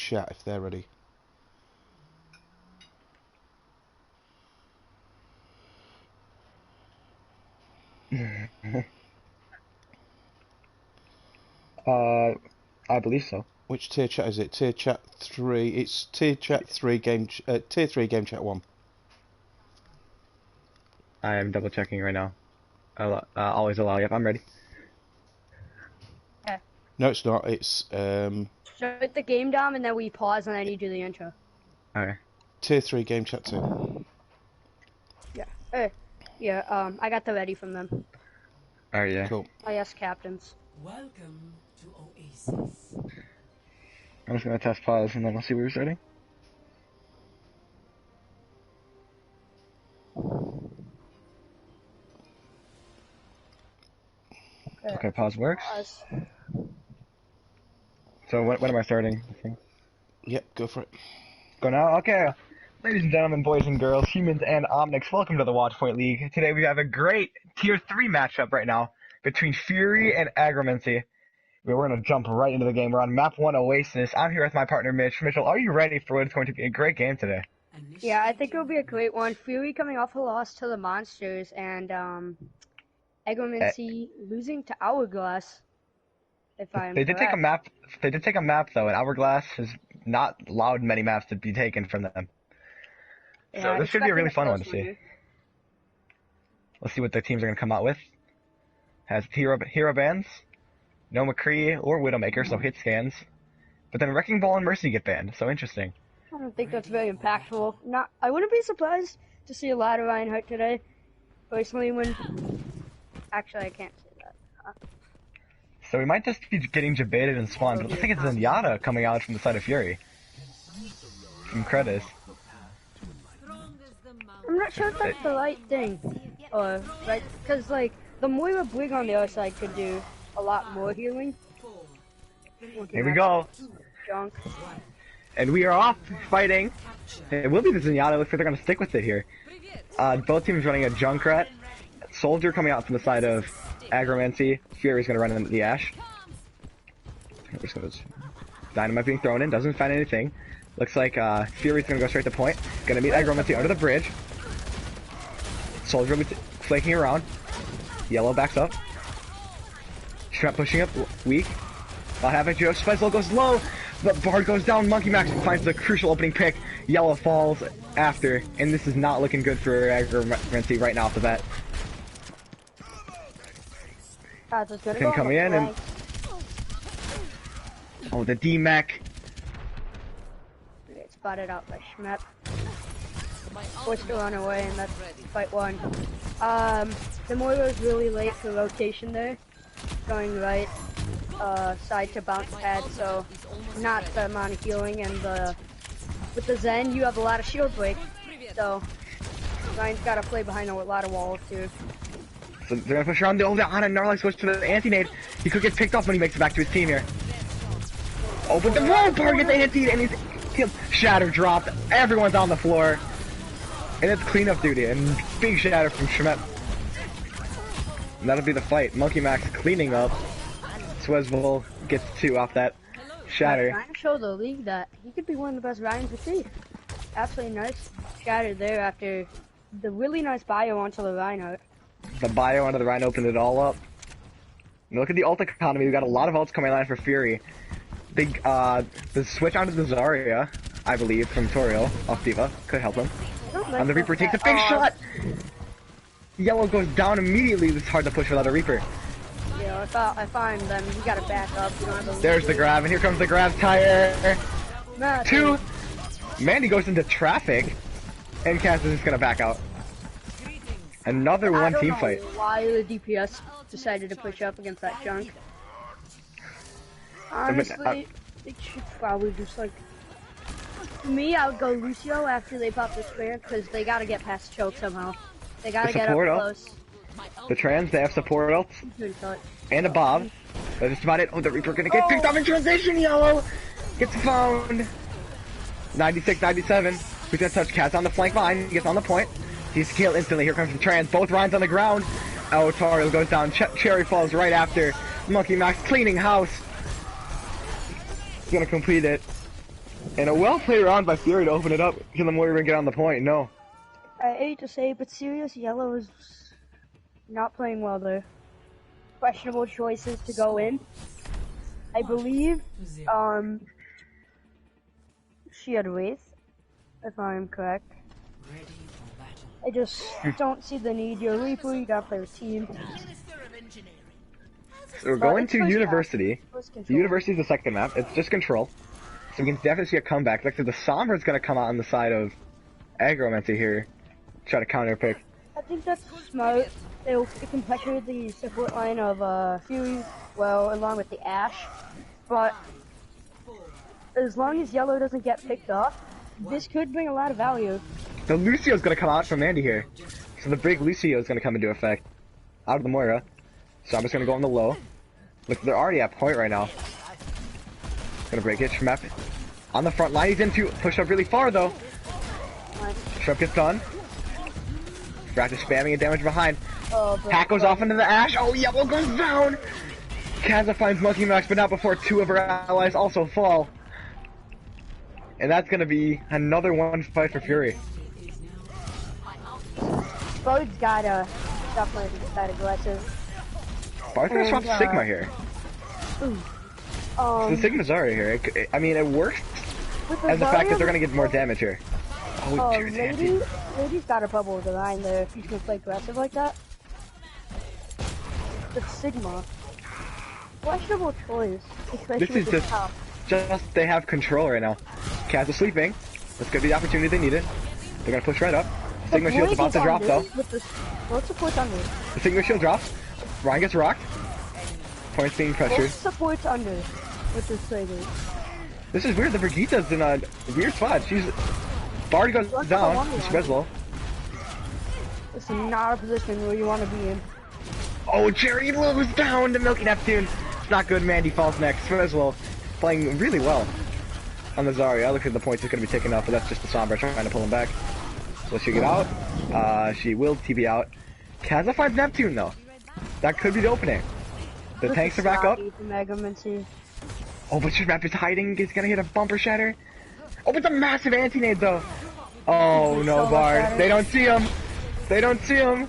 chat if they're ready. I believe so. Which tier chat is it? Tier chat 3. It's tier chat 3 tier 3 game chat 1. I am double checking right now. Always allow. Yep, I'm ready. Okay. No, it's not. It's Shut the game down and then we pause and then you do the intro. Okay. tier 3 game chat 2. Yeah. Yeah, I got the ready from them. Alright, yeah. Cool. I asked captains. Welcome to Oasis. I'm just gonna test pause and then we'll see where we're starting. Okay, pause works. Pause. So when am I starting? Yep, go for it. Go now? Okay. Ladies and gentlemen, boys and girls, humans and omnics, welcome to the Watchpoint League. Today we have a great Tier 3 matchup right now between Fury and Aggromancy. We're going to jump right into the game. We're on map 1 Oasis. I'm here with my partner Mitch. Mitchell, are you ready for what is going to be a great game today? Yeah, I think it'll be a great one. Fury coming off a loss to the Monsters and Aggromancy losing to Hourglass. If I'm They did correct. take a map. They did take a map though, and Hourglass has not allowed many maps to be taken from them. Yeah, So this should be a really fun close one to see. here. Let's see what the teams are going to come out with. Has hero bans, no McCree or Widowmaker, so hit scans. But then Wrecking Ball and Mercy get banned, so interesting. I don't think that's very impactful. I wouldn't be surprised to see a lot of Reinhardt today. Personally, actually I can't say that. So we might just be getting debated and spawns. It looks like it's Zenyatta coming out from the side of Fury. From Credis. I'm not sure if that's the right thing, or right, because like the Moira Brig on the other side could do a lot more healing. Here we go. Junk. And we are off fighting. It will be the Zenyatta. Looks like they're going to stick with it here. Both teams running a Junkrat. Soldier coming out from the side of Aggromancy. Fury's going to run into the Ash. Dynamite being thrown in. Doesn't find anything. Looks like Fury's going to go straight to point. Going to meet Aggromancy under the bridge. Soldier flanking around. Yellow backs up. Shrap pushing up. Weak. Not having Joe. Spezzle goes low. But Bard goes down. Monkey Max finds the crucial opening pick. Yellow falls after. And this is not looking good for Aggromancy right now off the bat. Can come in and... Oh, the D-Mech. Get spotted out by Schmep. Forced to run away, and that's fight 1. The Moira's really late for rotation there. Going right side to bounce pad, so not the amount of healing, and with the Zen you have a lot of shield break, so Ryan's gotta play behind a lot of walls too. So they're gonna push around the old on and Gnarly switch to the anti-nade. He could get picked off when he makes it back to his team here. Oh, but the wrong target the anti and he's killed. Shatter dropped. Everyone's on the floor. And it's cleanup duty and big shatter from Shemet. And that'll be the fight. Monkey Max cleaning up. Swezville gets 2 off that shatter. Ryan showed the league that he could be one of the best Ryans to see. Absolutely nice shatter there after the really nice bio onto the Reinhardt. The bio onto the Rhino opened it all up. And look at the ult economy. We've got a lot of ults coming line for Fury. Big, the switch onto the Zarya, I believe, from Toriel off D.Va could help him. And the Reaper takes a big shot! Yellow goes down immediately. It's hard to push without a Reaper. Yeah, if I'm them, you gotta back up. You don't have There's the grab, and here comes the grab tire. Nah, 2! Mandy goes into traffic, and Cass is just gonna back out. Another one team fight. Why the DPS decided to push up against that junk? Honestly, they should probably just like. For me, I would go Lucio after they pop the spear because they gotta get past choke somehow. They gotta get up close. The trans, they have support ults. And a Bob. That's just about it. Oh, the Reaper gonna get picked off in transition, Yellow! Gets found. 96, 97. Who's gonna touch Cass on the flank behind? He gets on the point. He's killed instantly. Here comes the trans. Both Ryan's on the ground. Oh, Toriel goes down. Cherry falls right after. Monkey Max cleaning house. He's gonna complete it. And a well-played round by Fury to open it up. Can the Moira get on the point? No. I hate to say, but Sirius Yellow is not playing well there. Questionable choices to go in. I believe, she had Wraith, if I'm correct. Ready for battle. I just don't see the need. You're Reaper, you gotta play with team. So we're But going it's to first University. map. First The control. University is the second map. It's just control. So we can definitely see a comeback. Like I said, the Sombra's gonna come out on the side of Aggromancy here. Try to counter pick. I think that's smart. It can pressure the support line of Fury well, along with the Ash. But as long as Yellow doesn't get picked off, this could bring a lot of value. The Lucio's gonna come out from Andy here. So the big Lucio is gonna come into effect. Out of the Moira. So I'm just gonna go on the low. Look, they're already at point right now. Gonna break it. Shmep on the front line. He's into push up really far though. Shmep gets done. Rat is spamming and damage behind. Oh, Hack goes off into the Ash. Oh, Yellow goes down. Kaza finds Monkey Max, but not before two of her allies also fall. And that's gonna be another one fight for Fury. Bode's gotta stop playing that aggressive. Bart's gonna swap And, Sigma here. So the Sigma's already here. I mean, it works with as the fact that Zarya, they're gonna get more damage here. Oh, dude, Lady's got a bubble with the line there if he's gonna play aggressive like that. The Sigma. Questionable choice, especially This is with the just- top. Just they have control right now. Kaz is sleeping. This could be the opportunity they needed. They're gonna push right up. Sigma shield's about to drop though. Both supports under. The Sigma shield drops. Ryan gets rocked. Points being pressured. Both supports under with the Saber. This is weird. The Brigitta's in a weird spot. Bard goes down. She spreads low. This is not a position where you want to be in. Oh, Jerry goes down to Milky Neptune. It's not good. Mandy falls next. Spreadslow playing really well on the Zarya. Looks like the points is going to be taken up, but that's just the Sombra trying to pull him back. Will she get out? She will TP out. Kaza finds Neptune though. That could be the opening. The tanks are back up. Oh, but Shrap is hiding. He's gonna hit a bumper shatter. Oh, it's a massive anti-nade though. Oh no, Bard. They don't see him. They don't see him.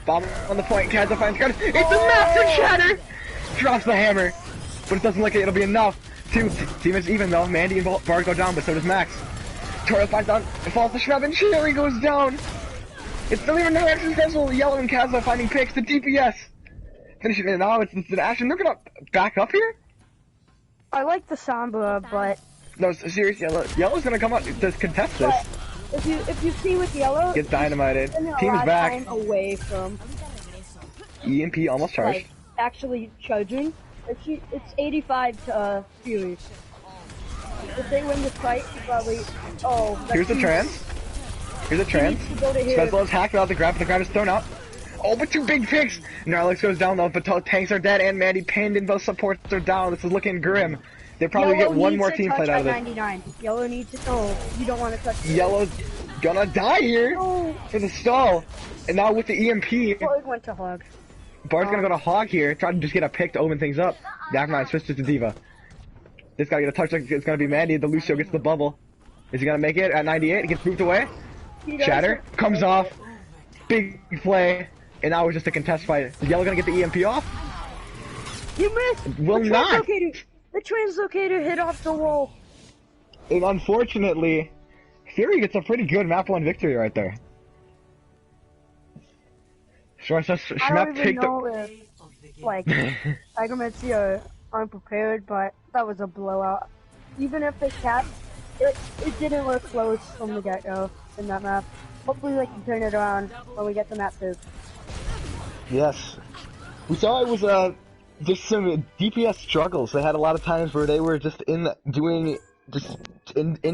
Bomb on the point. Kaza finds gun. It's a massive shatter. Drops the hammer, but it doesn't look like it'll be enough. Team is even though. Mandy and Bard go down, but so does Max. Toriel finds down. It falls to Shrap and Cherry goes down. It's still even more successful. Yellow and Kaza finding picks. The DPS. Finishing it now. It's an action. They're gonna back up here. I like the Sombra, but No, seriously, Yellow's gonna come up to contest this. if you see with Yellow, Gets dynamited. spending a Team is lot of back. time away from EMP almost charged. like actually charging. It's 85 to Fury. If they win this fight, probably. Oh, that's Here's the huge. trans. Here's a trans. needs to go to here. Spezlow's hacked without the grab, but the grab is thrown out. Oh, but two big picks! Gnarlix goes down though, but tanks are dead and Mandy pinned and both supports are down. This is looking grim. They probably Yellow get one needs more to team touch fight out of at it. 99. Yellow needs to. Oh, you don't want to touch. Yellow's gonna die here No. for the stall. And now with the EMP, Bard went to Hog. Bard's gonna go to Hog here, try to just get a pick to open things up. Never mind, switches to Diva. This guy get a touch, it's gonna be Mandy. The Lucio gets the bubble. Is he gonna make it at 98? He gets moved away. He does Shatter it. comes off. Big play. And now it's just a contest fight. Is Yellow gonna get the EMP off? You missed. Will the not. The translocator hit off the wall. And unfortunately, Fury gets a pretty good map 1 victory right there. I don't Schmep even take know if like Aggromancy are unprepared, but that was a blowout. Even if they capped, it didn't look close from the get-go in that map. Hopefully they can turn it around when we get the map 2. Yes. We saw it was just some DPS struggles. They had a lot of times where they were just in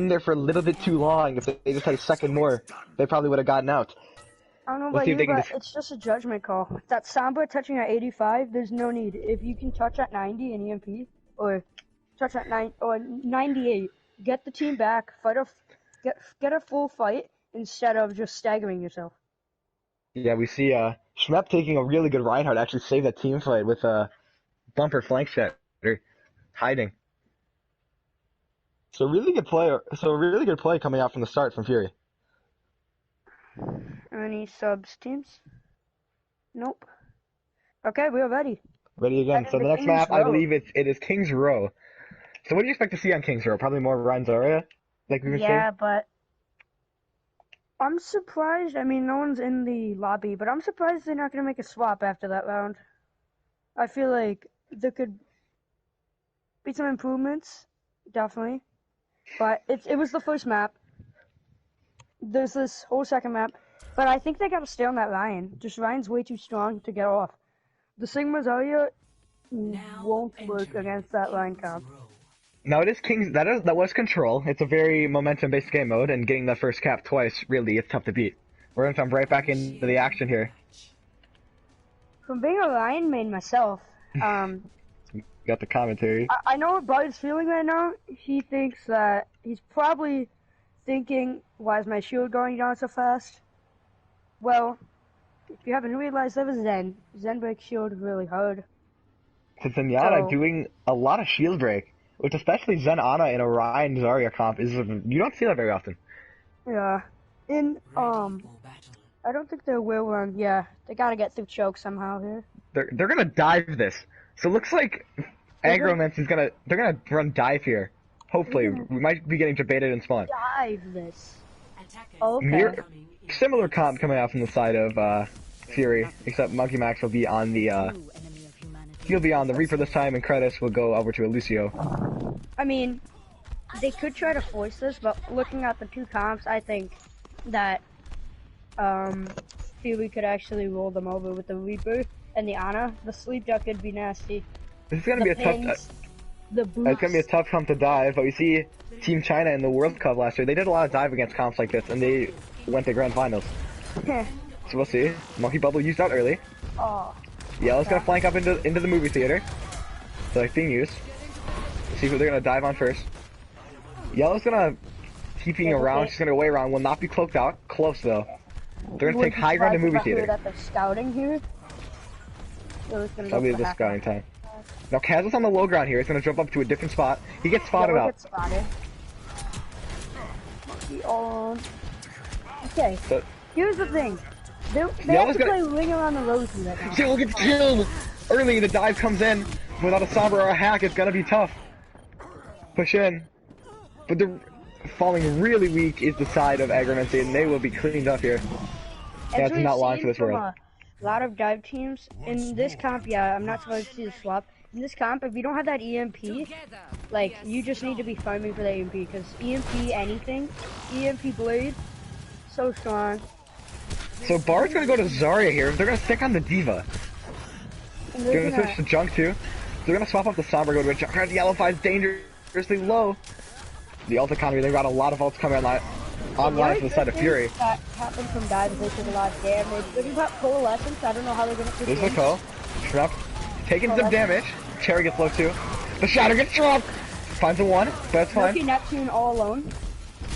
there for a little bit too long. If they just had a second more, they probably would have gotten out. I don't know Let's about see you, if they can but just- it's just a judgment call. That Sombra touching at 85, there's no need. If you can touch at 90 in EMP, or touch at 98, get the team back, get a full fight instead of just staggering yourself. Yeah, we see Schmep taking a really good Reinhardt actually saved that team fight with a bumper flank set or hiding. So really good play. So really good play coming out from the start from Fury. Any subs teams? Nope. Okay, we're ready. Ready again. Heading So to the next King's map, I Row. believe it is King's Row. So what do you expect to see on King's Row? Probably more Ryan Zarya, like we were saying. Yeah, but I'm surprised. I mean, no one's in the lobby, but I'm surprised they're not going to make a swap after that round. I feel like there could be some improvements, definitely. But it was the first map. There's this whole second map. But I think they got to stay on that Ryan. Just Ryan's way too strong to get off. The Sigma Zarya won't work against that Ryan comp. Now it is King's. That was Control. It's a very momentum-based game mode, and getting that first cap twice really is tough to beat. We're gonna jump right back into the action here. From being a Ryan main myself, Got the commentary. I know what Bud's feeling right now. He thinks that he's probably thinking, why is my shield going down so fast? Well, if you haven't realized, that was Zen. Zen breaks shield really hard. So Zenyatta So- doing a lot of shield break, which especially Zen Ana in a Ryan Zarya comp is you don't see that very often. Yeah. In, For battle. I don't think they will run. Yeah, they gotta get through choke somehow here. They're gonna dive this. So it looks like Aggromancy's they're gonna run dive here. Hopefully, we might be getting debated in spawn. Dive this. Attackers Okay. incoming in Similar comp coming out from the side of Fury, except Monkey Max will be on the new enemy of humanity. he'll be on the Reaper this time, and Credits will go over to Lucio. I mean, they could try to force this, but looking at the two comps, I think that Fury could actually roll them over with the Reaper and the Ana. The sleep duck could be nasty. This is gonna The be a tough. pins, the boots. It's gonna be a tough comp to dive, but we see Team China in the World Cup last year. They did a lot of dive against comps like this, and they went to grand finals. So we'll see. Monkey Bubble used out early. Oh, Yellow's gonna flank up into the movie theater. Selecting use. See who they're gonna dive on first. Yellow's gonna TPing around. She's gonna way around. Will not be cloaked out. Close though. They're gonna take high ground to movie theater. That they're scouting here. So it's gonna That'll be go for the half scouting time. time. Now Kaz is on the low ground here. He's gonna jump up to a different spot. He gets spotted Yeah, we'll out. get spotted. Monkey on. Okay, So here's the thing. They Yeah, I have was to gonna- play Ring Around the Rosie right now. Jill gets killed early. The dive comes in without a Sombra or a hack. It's gonna be tough. Push in, but they're falling really weak is the side of Aggromancy, and they will be cleaned up here. Yeah, As it's we've not long seen for this from world. a lot of dive teams in this comp, yeah, I'm not supposed to see the swap. In this comp, if you don't have that EMP, like you just need to be farming for the EMP because EMP anything, EMP blade, so strong. So Bard's gonna go to Zarya here. They're gonna stick on the Diva. And They're they're gonna switch to Junk too. They're gonna swap up the Sombra, go to a Junk. The Yellow 5's dangerously low. The ult economy, they've got a lot of ults coming online from the side of Fury. That happened from dives, they took a lot of damage. Looking about Coalescence, I don't know how they're gonna There's push in. Nicole. Shrep taking some damage. Cherry gets low too. The Shatter gets dropped. Finds a one, but that's fine. Lucky Neptune all alone.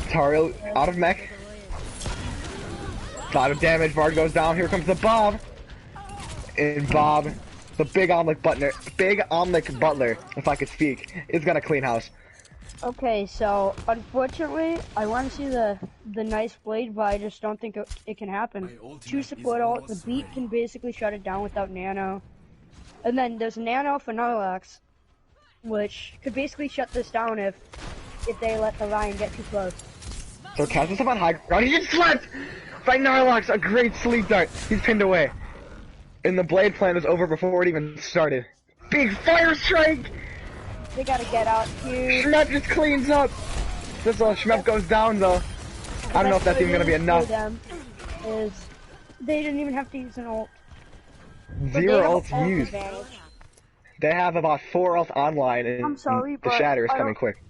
Tario out of mech. A lot of damage. Bard goes down. Here comes the Bob. And Bob, the big omelet butler, if I could speak, is gonna clean house. Okay, so unfortunately, I want to see the nice blade, but I just don't think it can happen. Two support ult, the beat can basically shut it down without nano. And then there's nano for Narlax, which could basically shut this down if they let the Ryan get too close. So Kaz is up on high ground. He gets swept by Narlox. A great sleep dart. He's pinned away. And the blade plan is over before it even started. Big fire strike. They gotta get out here. Schmep just cleans up. This all Schmep goes down though. I don't know if that's even gonna be enough. For them is they didn't even have to use an ult. But they Zero have ults ult used. advantage. They have about 4 ults online, and I'm sorry, the but Shatter is I coming don't- quick.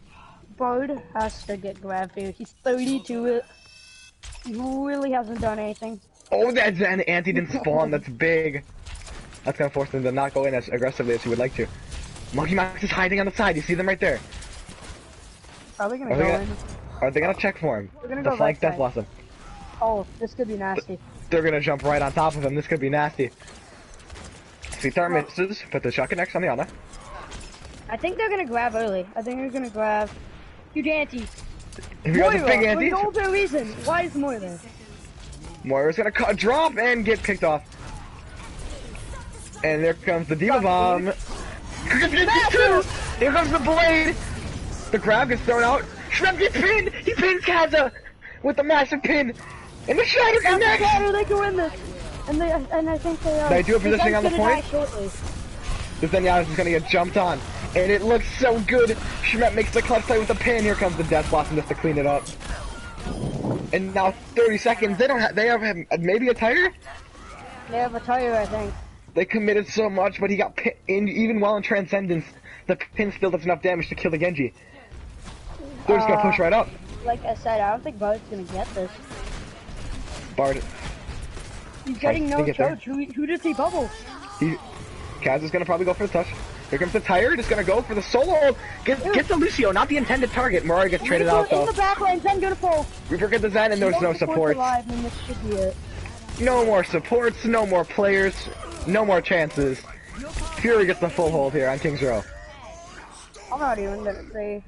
Bard has to get grabbed here. He's 32. He really hasn't done anything. Oh, that's an anti didn't spawn. That's big. That's gonna force them to not go in as aggressively as you would like to. Monkey Max is hiding on the side. You see them right there. Probably gonna Are go they in. Are they gonna check for him? We're gonna The go flank right Death side. Blossom. Oh, this could be nasty. They're gonna jump right on top of him. This could be nasty. Sweet Star misses, but the shot connects on the other. I think they're gonna grab early. I think they're gonna grab Huge anti. Here goes a big Moira, for anti. no other reason. Why is Moira there? Moira's gonna drop and get picked off. And there comes the Diva Bomb. Here comes the blade. The grab gets thrown out. Shrem gets pinned. He pins Kaza with the massive pin. And the Shatter connects. They can win this. And I think they are. They do a positioning on the point. Shortly. But then Giannis is gonna get jumped on. And it looks so good. Schmet makes the clutch play with the pin. Here comes the Death Blossom just to clean it up. And now 30 seconds. They don't have. They have maybe a tire. They have a tire, I think. They committed so much, but he got pinned. Even while in Transcendence, the pin still does enough damage to kill the Genji. They're just gonna push right up. Like I said, I don't think Bard's gonna get this. Bard. He's getting no get there. charge. Who does he bubble? Kaz is gonna probably go for the touch. Here comes the tire, just gonna go for the solo. Get the Lucio, not the intended target. Moria gets traded out though. In the back lane, Zen gonna pull. Reaper gets the Zen and there's no support. Alive, and this should be it. No more supports, no more players, no more chances. Fury gets the full hold here on King's Row. I'm not even gonna say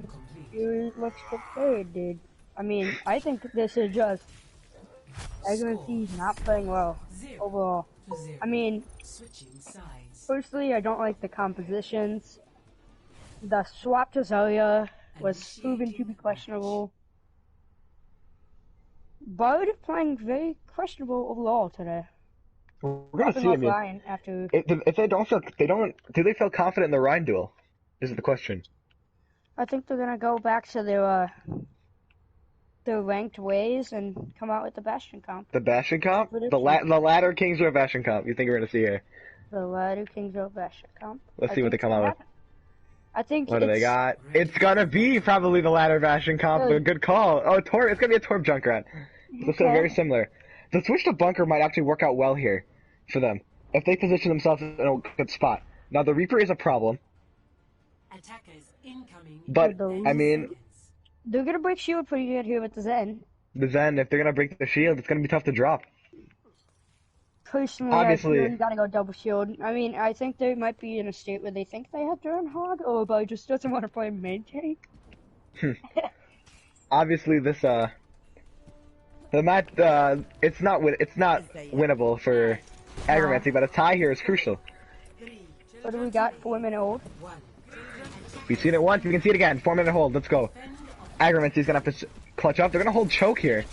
Fury looks prepared, dude. I mean, I think this is just Aggromancy's not playing well overall. I mean, personally, I don't like the compositions. The swap to Zarya was proven to be questionable. Bard playing very questionable overall today. We're gonna see. I mean, after... if they don't, do they feel confident in the Rhine duel? Is the question. I think they're gonna go back to their ranked ways and come out with the Bastion comp. The Bastion comp? The latter Kings Row Bastion comp. You think we're gonna see here? The latter Kings Row Bastion comp. Let's see what they come out with. I think. What do they got? It's gonna be probably the latter Bastion comp. But good call. Oh, Torb. It's gonna be a Torb Junkrat. Looks very similar. The switch to Bunker might actually work out well here for them if they position themselves in a good spot. Now the Reaper is a problem. But I mean, they're gonna break shield pretty good here with the Zen. The Zen, if they're gonna break the shield, it's gonna be tough to drop. Personally, obviously, I gotta go double shield. I mean, I think they might be in a state where they think they have to run hog, or Bo just doesn't want to play main tank. Obviously, this the match it's not winnable for Aggromancy, but a tie here is crucial. What do we got? 4-minute hold. We've seen it once, we can see it again. 4-minute hold, let's go. Aggromancy's gonna have to clutch up. They're gonna hold choke here.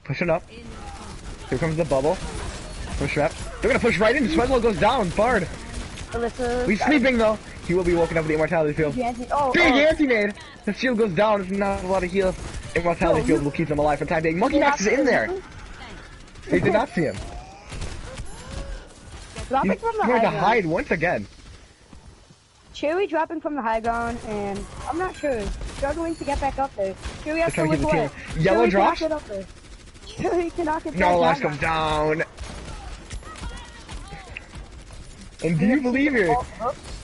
Pushing up. Here comes the bubble. Push up. They're gonna push right in. Swedlow goes down. Bard. He's sleeping though. He will be woken up with the immortality field. Big anti-nade. The shield goes down. There's not a lot of heal. Immortality field will keep them alive for the time being. Monkey Max is in there. They did not see him. Dropping from the high ground. To hide once again. Cherry dropping from the high ground, and I'm not sure. Struggling to get back up there. Cherry has to look away. Yellow drops. Cherry cannot get back. No, last comes down. And do you believe it?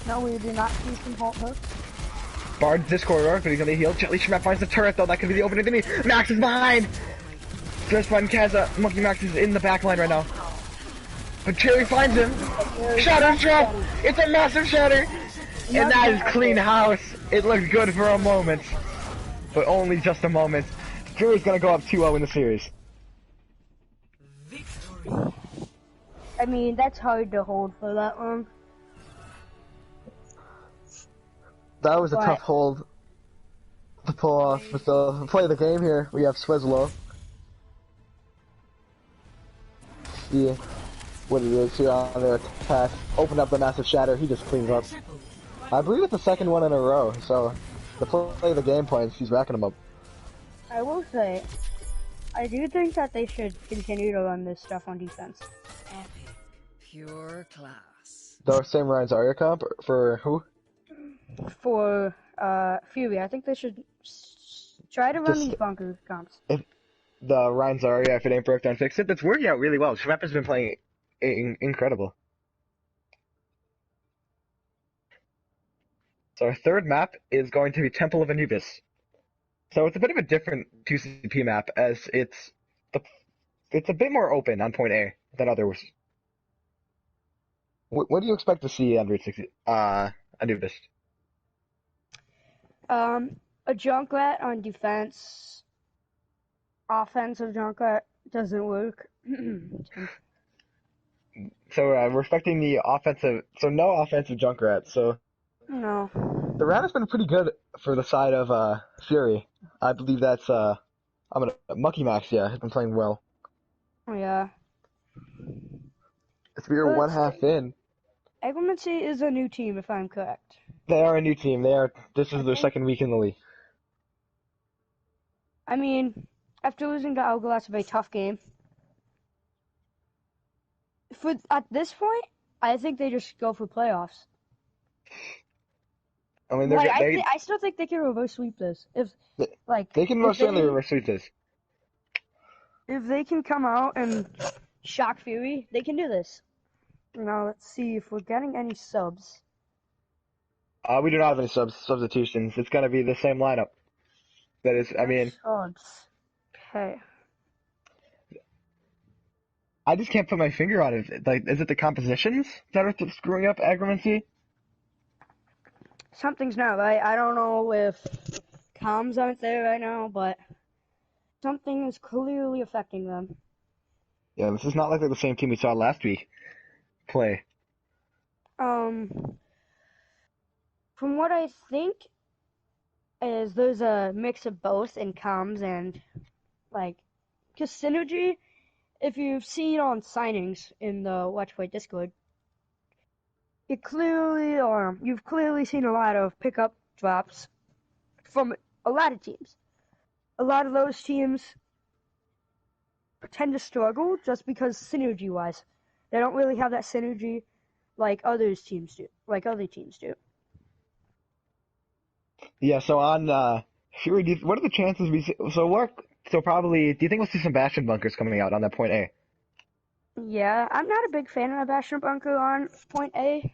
No, we do not see some halt hooks. Bard's this corridor, but he's gonna heal. Jelly Schmet finds the turret though. That could be the opening to me. Max is behind. Just find Kaza. Monkey Max is in the back line right now. But Cherry finds him. Shatter drop. It's a massive shatter. And that is clean house. It looked good for a moment. But only just a moment. Cherry's gonna go up 2-0 in the series. I mean, that's hard to hold for that one. That was a tough hold to pull off. But to play the game here, we have Swezlow. See what it is here on their attack. Open up the massive shatter. He just cleans up. I believe it's the second one in a row. So to play the game points, he's racking them up. I will say, I do think that they should continue to run this stuff on defense. Epic. Pure class. The same Ryan's Arya comp for who? For Fury, I think they should try to run these bunker comps. If the Ryan's Arya, if it ain't broke, don't fix it. That's working out really well. Schwep has been playing incredible. So our third map is going to be Temple of Anubis. So it's a bit of a different 2CP map, as it's a bit more open on point A than others. What do you expect to see on Route 60, Anubis? a Junkrat on defense. Offensive Junkrat doesn't work. So we're expecting the offensive. So no offensive Junkrat. So No. the rat has been pretty good for the side of Fury. I believe that's I'm gonna Mucky Max. Yeah, has been playing well. Yeah. It's we're one half in. Aggromancy is a new team, if I'm correct. They are a new team. This is their second week in the league. I mean, after losing to Hourglass, a very tough game. At this point, I think they just go for playoffs. I mean, I still think they can reverse sweep this. They can most certainly reverse sweep this. If they can come out and shock Fury, they can do this. Now let's see if we're getting any subs. We do not have any substitutions. It's gonna be the same lineup. That is, I mean, Subs. Okay. I just can't put my finger on it. Like, is it the compositions that are screwing up Aggromancy? Something's not right. I don't know if comms aren't there right now, but something is clearly affecting them. Yeah, this is not like the same team we saw last week play. From what I think is there's a mix of both in comms and, like, just synergy. If you've seen on signings in the Watch Play Discord, you've clearly seen a lot of pickup drops from a lot of teams. A lot of those teams tend to struggle just because synergy-wise, they don't really have that synergy like other teams do. Yeah, so on Fury, what are the chances we see? So probably, do you think we'll see some Bastion bunkers coming out on that point A? Yeah, I'm not a big fan of Bastion bunker on point A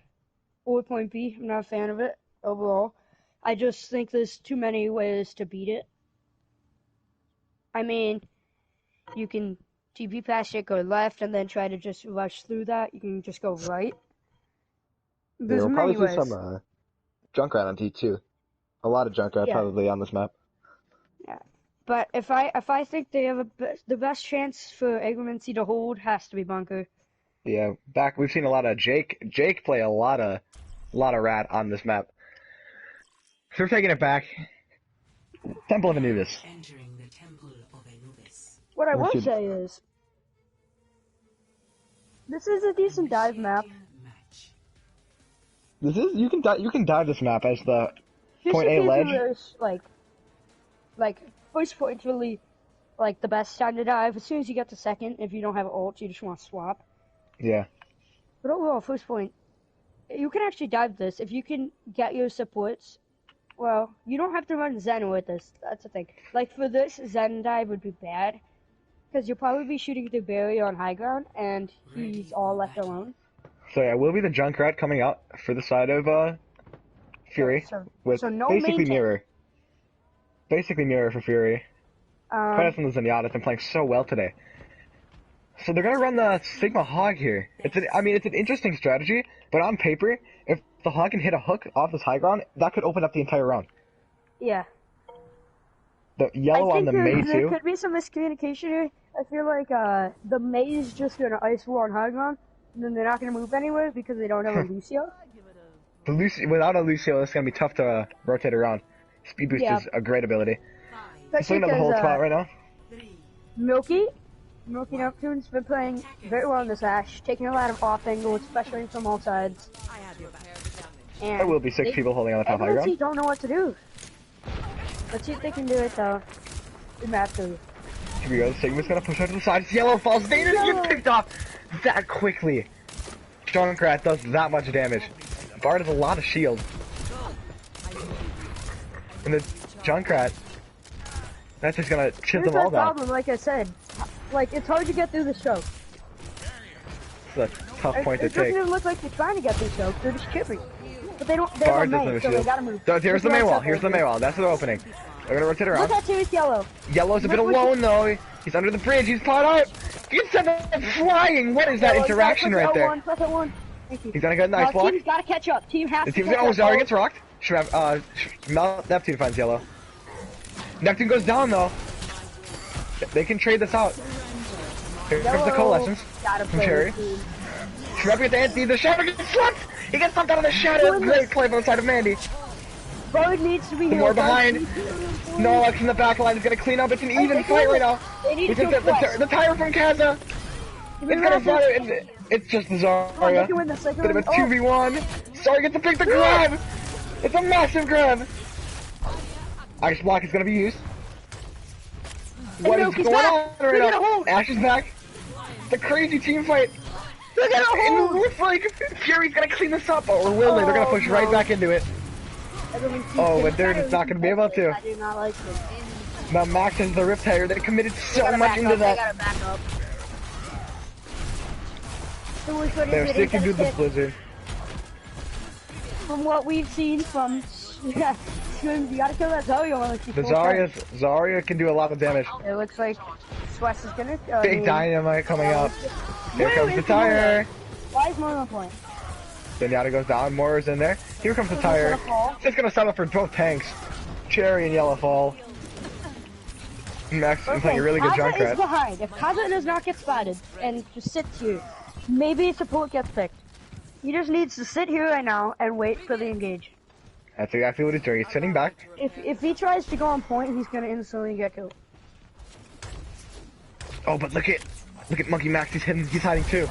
or point B. I'm not a fan of it overall. I just think there's too many ways to beat it. I mean, you can TP past it, go left, and then try to just rush through that. You can just go right. There's We'll many probably see ways. some Junkrat on T2. A lot of Junkrat probably on this map. Yeah, but if I think they have the best chance for Aggromancy to hold has to be bunker. Yeah, we've seen a lot of Jake play a lot of rat on this map. So we're taking it back. Temple of Anubis. Entering the Temple of Anubis. What I will say is, this is a decent dive map. You can dive this map as the point A ledge. Like first point's really like the best time to dive. As soon as you get to second, if you don't have ult, you just want to swap. Yeah. But overall, first point, you can actually dive this if you can get your supports. Well, you don't have to run Zen with this. That's the thing. Like for this, Zen dive would be bad because you'll probably be shooting the barrier on high ground, and he's all left alone. So yeah, we'll be the Junkrat coming out for the side of Fury with no basically mirror. Basically mirror for Fury. Predator and Zenyatta has been playing so well today. So they're gonna run the Sigma Hog here. It's an interesting strategy, but on paper, if the Hog can hit a hook off this high ground, that could open up the entire round. Yeah. The yellow on the Mei too. There could be some miscommunication here. I feel like the Mei is just gonna ice wall on high ground, and then they're not gonna move anywhere because they don't have a Lucio. Without a Lucio, it's gonna be tough to rotate around. Speed boost is a great ability. He's looking at the whole spot right now. Milky Neptune's been playing very well in this Ash, taking a lot of off angles, especially from all sides. And there will be 6 people holding on the top high ground. Don't know what to do. Let's see if they can do it though. We have to. Here we go. Sigma's gonna push out to the side. Yellow falls. They didn't get picked off that quickly. Junkrat does that much damage. Bard has a lot of shield. And the Junkrat, that's just gonna chip them all down. Problem, like I said, like it's hard to get through the choke. It's a tough point to take. It doesn't even look like they're trying to get through choke. They're just chipping. But they don't. Bard doesn't have a shield. So they gotta move. Here's the Mei wall. Here's the Mei wall. That's the opening. They're gonna rotate around. Look at Serious Yellow. Yellow's a bit alone though. He's under the bridge. He's caught up. He's flying. What is that interaction right there? Press that one. Thank you. He's gonna get a nice block. Team's gotta catch up. Team has to the team's catch gonna. up. Zara gets rocked. Should have Neptune finds Yellow. Neptune goes down though. They can trade this out. Here comes the coalescence Gotta from play Cherry. with team. Shmup gets Anthony. The shadow gets swept. He gets swept out of the shadow. Great play from the side of Mandy. Bro needs to be The here. more behind. Norlex in the back line is gonna clean up. It's an even fight right now. They need We to can kill get Quest. the tire from Kaza. It's gonna fire. It's just They Zarya. can win this. They can Bit of a win. 2v1. Zarya gets to pick the grab. It's a massive grab. Ice block is gonna be used. What is Loki's going back. on right Look at now? the hole. Ash is back. It's a crazy team fight. Look at the And it hole. looks like Fury's gonna clean this up, or will they? They're gonna push right back into it. Oh, but they're just not gonna be able to. I do not like it. Now Max has the Rip Tire. They committed They so gotta much back into up. They that. gotta back up. So we couldn't They're get sticking into to the hit. Blizzard. From what we've seen from, yeah, you gotta kill that Zarya while it's The Zarya can do a lot of damage. It looks like Sweat is gonna. Big dynamite coming up. Here comes the tire. Why is Moira on point? Zenyatta goes down. Moira's in there. Here comes the tire. It's gonna settle for both tanks. Cherry and Yellow fall. Max is playing a really good Kaza is Junkrat. behind. If Kaza does not get spotted and just sits here, maybe support gets picked. He just needs to sit here right now and wait for the engage. That's exactly what he's doing. He's sitting back. If he tries to go on point, he's gonna instantly get killed. Oh, but look at Monkey Max. He's hiding too.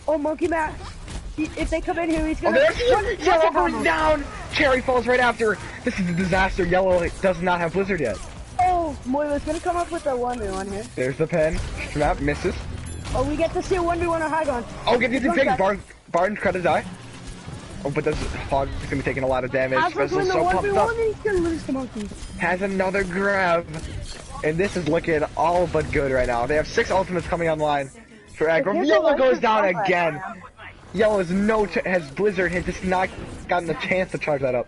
Oh, Monkey Max. If they come in here, he's Oh, gonna. there's Yellow goes down. Cherry falls right after. This is a disaster. Yellow does not have Blizzard yet. Oh, Moira's gonna come up with a 1v1 here. There's the pen. Snap misses. Oh, we get to see a 1v1 on high ground. Oh, get these things. Barton's credit die. Oh, but this Hog is gonna be taking a lot of damage. As Vessel's win the so pumped up. 1v1, and he's gonna lose to Monkey. Has another grab. And this is looking all but good right now. They have 6 ultimates coming online for Aggro. Here's Yellow the goes Lakers down comeback. again. Yellow has Blizzard. Has just not gotten the chance to charge that up.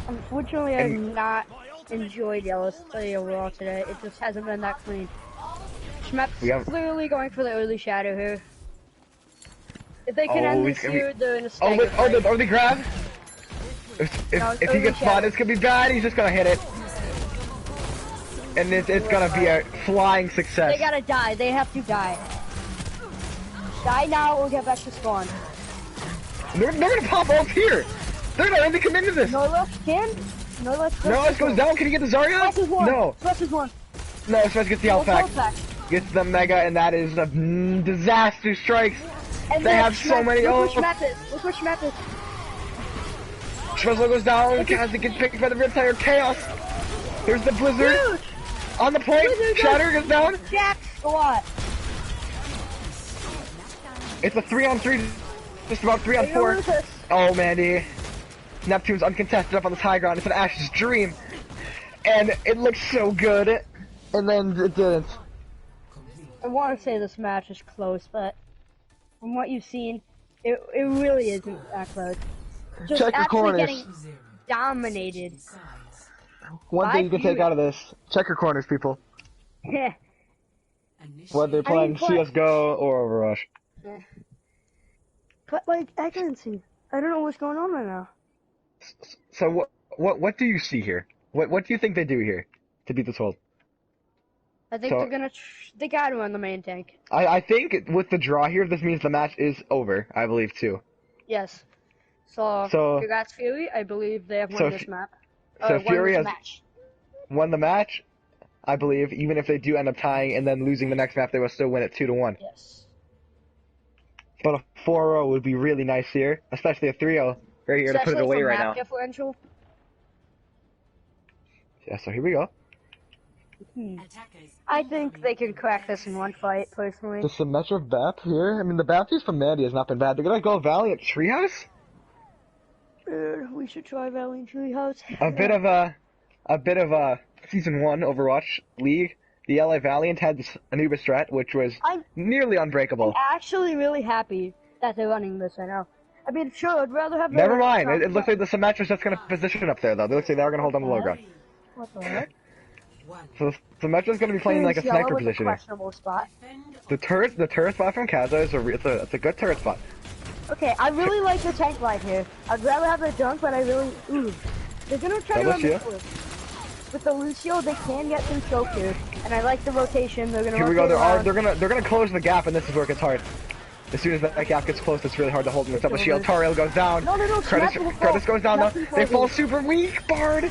Unfortunately, I've not enjoyed Yellow's play overall today. It just hasn't been that clean. Schmep's clearly going for the early shadow here. If they can end this here, they're in a stagger fight. Oh, the grab. If he gets spotted, it's gonna be bad. He's just gonna hit it. And it's gonna be a flying success. They gotta die. They have to die. Die now or get back to spawn. They're gonna pop ult here. They're not even committed to this. Norlex can? Norlex goes down. Can he get the Zarya? Sweat is one. No. Sweat is one. No, Sweat gets the ult pack. Gets the Mega, and that is a disaster strikes. And they have so many ults. Look where Schmep is. Schmezzle goes down. Kaza gets picked by the Riptire. Chaos. Here's the Blizzard. Dude. On the point. Shatter goes down. Jack Squat. It's a 3-on-3. Just about 3-on-4. Oh, Mandy. Neptune's uncontested up on the high ground. It's an Ash's dream. And it looks so good. And then it didn't. I want to say this match is close, but from what you've seen, it really isn't that close. Just Check your actually corners. getting dominated. One thing you can take out of this. Check your corners, people. Whether they're playing CSGO or Overwatch. But like, Aggromancy, I don't know what's going on right now. So what do you see here? What do you think they do here to beat this hold? I think they gotta run the main tank. I think with the draw here, this means the match is over. I believe too. Yes. So congrats Fury. I believe they have won this map. So Fury has match. won the match. I believe even if they do end up tying and then losing the next map, they will still win it 2-1. Yes. But a 4-0 would be really nice here, especially a 3-0 right here to put it away right now. Differential. Yeah, so here we go. I think they can crack this in one fight, personally. The Symmetra Bap here. I mean, the Bap use from Mandy has not been bad. They're gonna go Valiant Treehouse. We should try Valiant Treehouse. A bit of a Season 1 Overwatch League. The LA Valiant had this Anubis strat, which was nearly unbreakable. I'm actually really happy that they're running this right now. I mean, sure, I'd rather have... Never mind. It looks like the Symmetra's just going to position up there, though. They look like they're going to hold on the low ground. What the heck? So Symmetra's going to be playing like a sniper position. Questionable spot. The turret spot from Kaza is it's a good turret spot. Okay, I really like the tank line here. I'd rather have the dunk, but I really... Ooh. They're gonna try to Double run shield. forward. With the Lucio, they can get some choke here, and I like the rotation. They're gonna Here we go. rotate around. They're gonna close the gap, and this is where it gets hard. As soon as that gap gets close, it's really hard to hold in the double shield. Toriel goes down. No, Curtis goes down though. They fall super weak. Bard.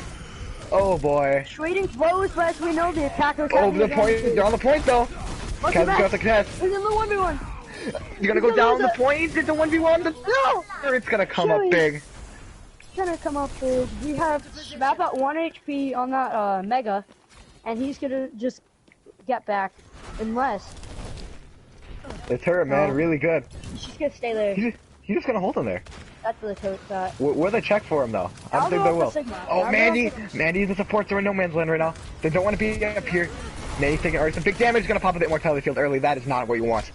Oh boy. Trading throws, but as we know, the attackers Oh, have the point. They're on the point though. What's Kaz got the contest. He's in the 1v1. You're gonna go He's gonna down lose the it. point. It's a 1v1. No! It's gonna come up Chili. big. It's gonna come up big. We have Map at 1 HP on that Mega, and he's gonna just get back. Unless The turret, man, really good. he's just gonna stay there. He's just gonna hold him there. That's the tote shot. Will they check for him though? I I'll don't think go they will. for Sigma. Oh, I'll Mandy! go for- Mandy, the supports are in no man's land right now. They don't want to be up here. Mandy's taking already some big damage. He's gonna pop a bit more Immortality Field early. That is not what you want.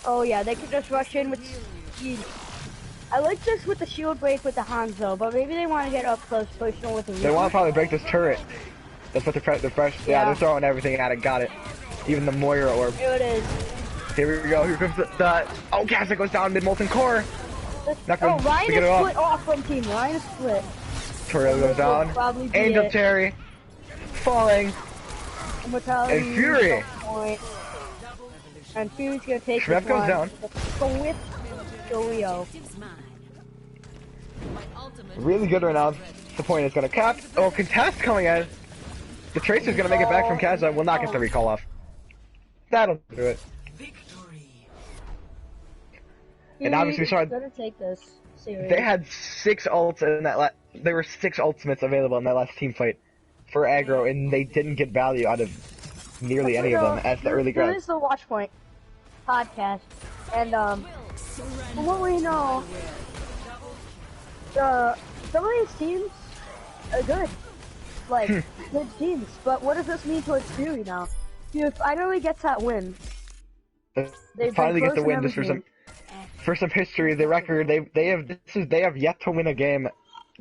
Oh yeah, they could just rush in with speed. I like this with the shield break with the Hanzo, but maybe they want to get up close personal with the They want to probably break this turret. That's what they're fresh. Yeah, Yeah. they're throwing everything at it. Got it. Even the Moira orb. Here it is. Here we go. Here comes the oh, Gaza goes down mid molten core. Not Oh, gonna Ryan pick it is up. split off from team. Ryan is split. Tornado goes This will down. probably be Angel it. Cherry falling. Immortality. And Fury. Point. And Fury's gonna take Shrev this goes one. down. Swift Julio. Really good right now. The point is gonna cap. Oh, contest coming in. The Tracer's gonna make it back from Kaza. Will not get the recall off. That'll do it. And obviously, we saw gonna take this serious. they had 6 ults in that. There were 6 ultimates available in that last team fight for aggro, and they didn't get value out of nearly any of them as the early There grad. is the Watchpoint podcast, and from what we know, some of these teams are good, like good teams. But what does this mean towards Fury now? Fury finally gets that win. They've Finally been gets the close win in just every for some history. The record they have yet to win a game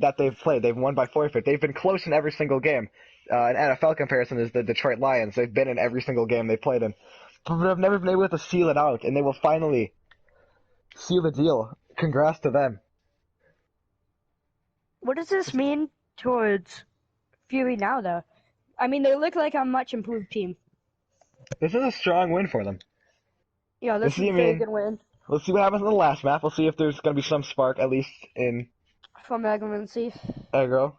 that they've played. They've won by forfeit. They've been close in every single game. An NFL comparison is the Detroit Lions. They've been in every single game they played in, but they've never been able to seal it out, and they will finally seal the deal. Congrats to them. What does this mean towards Fury now, though? I mean, they look like a much improved team. This is a strong win for them. Yeah, this This is is- a I very mean- good win Let's see what happens in the last map. We'll see if there's going to be some spark, at least in from Aggromancy. aggro.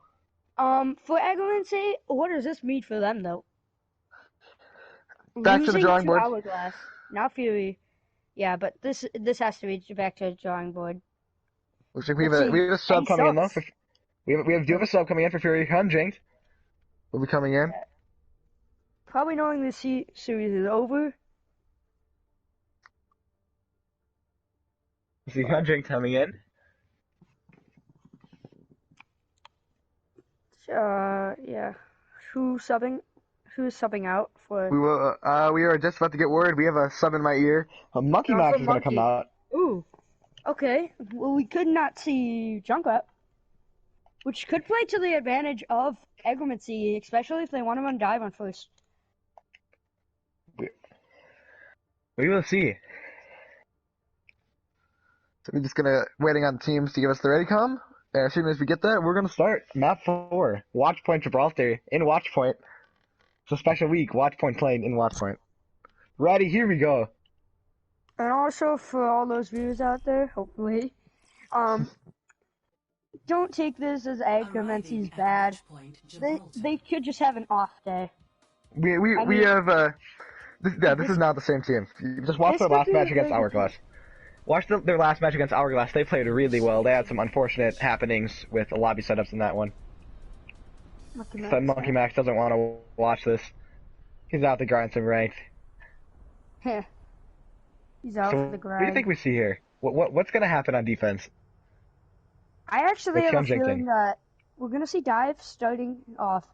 For Aggromancy, what does this mean for them, though? Back to the Losing drawing board. Hourglass. Now Fury. Yeah, but this has to be back to the drawing board. Looks like we have Let's a see. we have a sub Any coming in though. subs? Do have a sub coming in for Fury. Hunjing will be coming in. Probably knowing the series is over. You see Hunjing coming in. Yeah. Who's subbing out for? We will. We are just about to get word. We have a sub in my ear. A Monkey Oh, Max for is going to come Monkey. out. Ooh. Okay. Well, we could not see Junkrat, which could play to the advantage of Aggromancy, especially if they want to run dive on first. We will see. So we're just gonna waiting on teams to give us the ready com. And as soon as we get that, we're gonna start map 4, Watchpoint Gibraltar in Watchpoint. It's a special week. Watchpoint playing in Watchpoint. Ready? Here we go. And also for all those viewers out there, hopefully, don't take this as Aggromancy's bad. They could just have an off day. We I mean- have this is not the same team. You just watch This their could last be a match against very good Hourglass. Watch their last match against Hourglass. They played really well. They had some unfortunate happenings with lobby setups in that one. But Monkey Max doesn't want to watch this. He's out to grind some ranked. Heh. He's out So for the what do grind. you think we see here? What's gonna happen on defense? I actually with have a Hyunjin feeling thing? that we're gonna see dive starting off.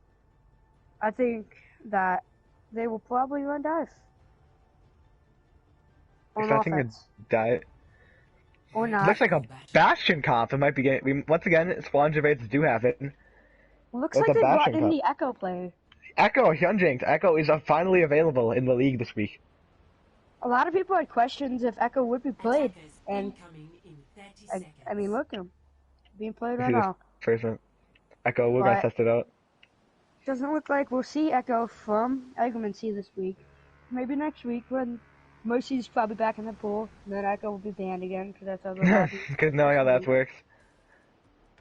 I think that they will probably run dive. On Expecting a offense. diet. Or not. Looks like a Bastion comp. It might be getting. Once again, Spawn evades do have it. Looks What's like a they brought bashing in cup? the Echo player. Echo Hyunjin. Echo is finally available in the league this week. A lot of people had questions if Echo would be played, and I mean, look at him being played right See this now. person. Echo, we're gonna But test it out. doesn't look like we'll see Echo from Aggromancy this week. Maybe next week when Mercy's probably back in the pool, and then Echo will be banned again because that's how the lobby. Because knowing how that works.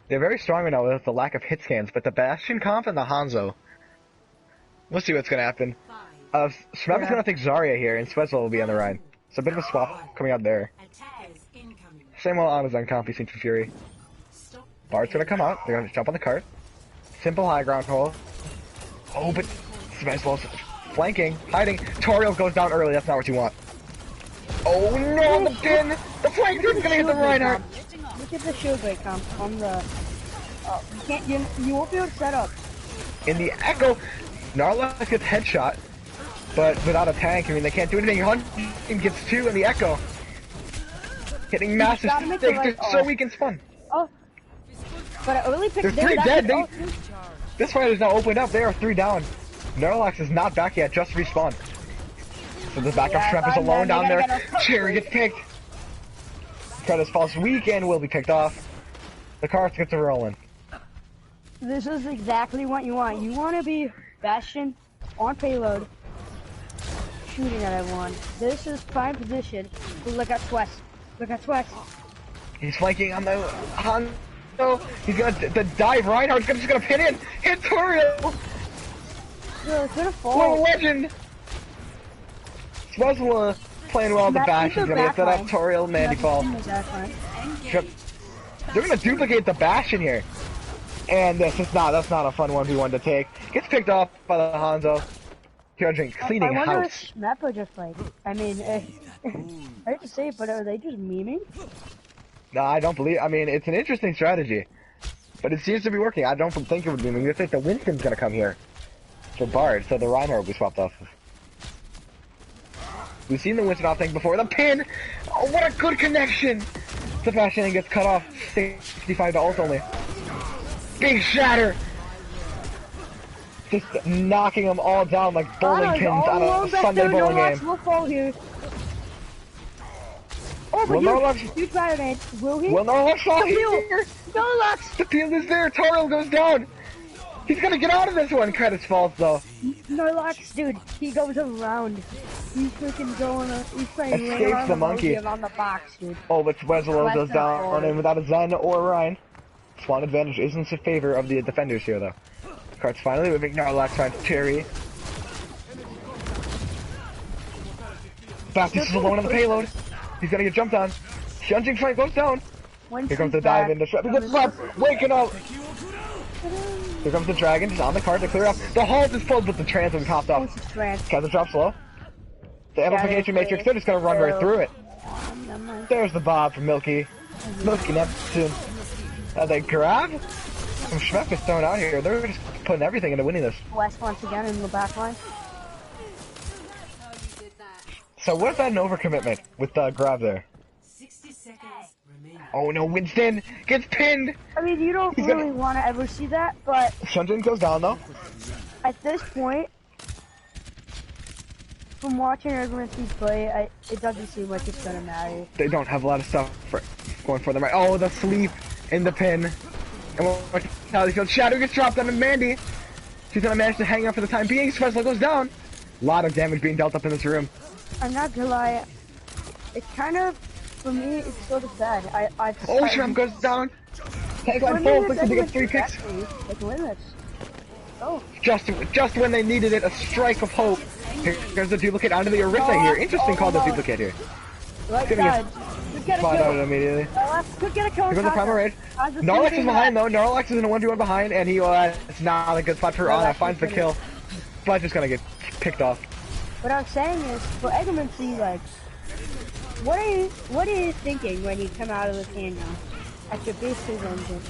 They're very strong right now with the lack of hit scans, but the Bastion comp and the Hanzo. We'll see what's gonna happen. Shmep is gonna take Zarya here, and Swezzel will be on the Rhine. So a bit of a swap coming out there. Attackers incoming. Same old Amazon comp you've seen from Fury. Stop. Bard's gonna come out, they're gonna jump on the cart. Simple high ground hold. Oh, but Swezzel's flanking, hiding. Toriel goes down early, that's not what you want. Oh no, the pin! The flank pin's gonna hit the Reinhardt! Look at the shield break comp on the. You can't. You won't be able to set up. In the Echo, Narlax gets headshot, but without a tank, I mean, they can't do anything. Hunting gets 2 in the Echo. Hitting massive gotta make the stakes, right they're so off. weak and spun. Oh, but I early picked. There's 3 dead, Oh, this fight is now opened up, they are 3 down. Narlax is not back yet, just respawned. So the backup Yeah, Shrep is fine, alone then, down they there. gotta get us- Cherry gets picked. Kratos falls weak and will be picked off. The cart gets a rolling. This is exactly what you want. You want to be Bastion on payload, shooting at everyone. This is prime position. Look at Sweat. Look at Sweat. He's flanking on the Hanzo. He's gonna the dive. Reinhardt's just gonna pin in. Hit Toriel. It's gonna What a fall. legend. Swezzel playing well. The bash is gonna get that up. Toriel, Mandy falls. Yep. They're gonna duplicate the bash in here. And that's not a fun 1v1 to take. Gets picked off by the Hanzo. Judging, cleaning I wonder house. if Mappa just like. I mean, I hate to say it, but are they just memeing? No, I don't believe. I mean, it's an interesting strategy, but it seems to be working. I don't think it would be. I mean, I think the Winston's gonna come here for Bard, so the Reinhardt will be swapped off. We've seen the Winston off thing before. The pin! Oh, what a good connection! Sebastian gets cut off. 65 to ult only. Big shatter! Just knocking them all down like bowling pins on a Sunday bowling game. Will fall here. Oh, but Will Narlax- you tried it. Will he? Will Narlax fall Peel. here? Narlax! The peel is there. Toriel goes down. He's gonna get out of this one. Credits falls though. Narlax, dude, he goes around. He's freaking going. He's playing Escapes ring around the monkey. on the box, dude. Oh, but Swezzel goes Less than down forward. and without a Zen or Ryan. Swan advantage isn't in favor of the defenders here though. Cart's finally moving. Narlax finds Cherry. Baptist is alone on the payload. He's gonna get jumped on. Shunjing flank goes down. Here comes the dive into Shrep. He gets slapped. Waking up. Here comes the dragon. Just on the card to clear up. The halt is pulled, but the transit popped up. Kaza drops low. The amplification matrix. They're just gonna run right through it. There's the bob from Milky. Milky Neptune. They grab. Some Shrek is thrown out here. They're just putting everything into winning this. West once again in the back line. So was that an overcommitment with the grab there? 60 seconds remaining. Oh no, Winston gets pinned! I mean, you don't He's really gonna- want to ever see that, but Shunjin goes down though. at this point, from watching Aggromancy play, it doesn't seem like it's gonna matter. They don't have a lot of stuff for going for them right. Oh, the sleep in the pin. And watch how they feel. Shadow gets dropped on Mandy. She's gonna manage to hang on for the time being. Swezzel goes down. A lot of damage being dealt up in this room. I'm not gonna lie, it's kind of, for me, it's sort of sad. Oh, Shrimp goes down. Tank line full. Looks like they get 3 picks. They can win this. Oh. Just when they needed it, a strike of hope. Here's the duplicate onto the Orisa here. Interesting call, the duplicate here. Right Gonna side. Could get a Spot out kill. immediately. Could get a kill. Here goes the primal raid. Narlax is behind though. Narlax is in a 1v1 behind, and he it's not a good spot for Ana. Finds the kill. But just gonna get picked off. What I'm saying is, for Aggromancy, like, what are you thinking when you come out of the can now? After basically engine.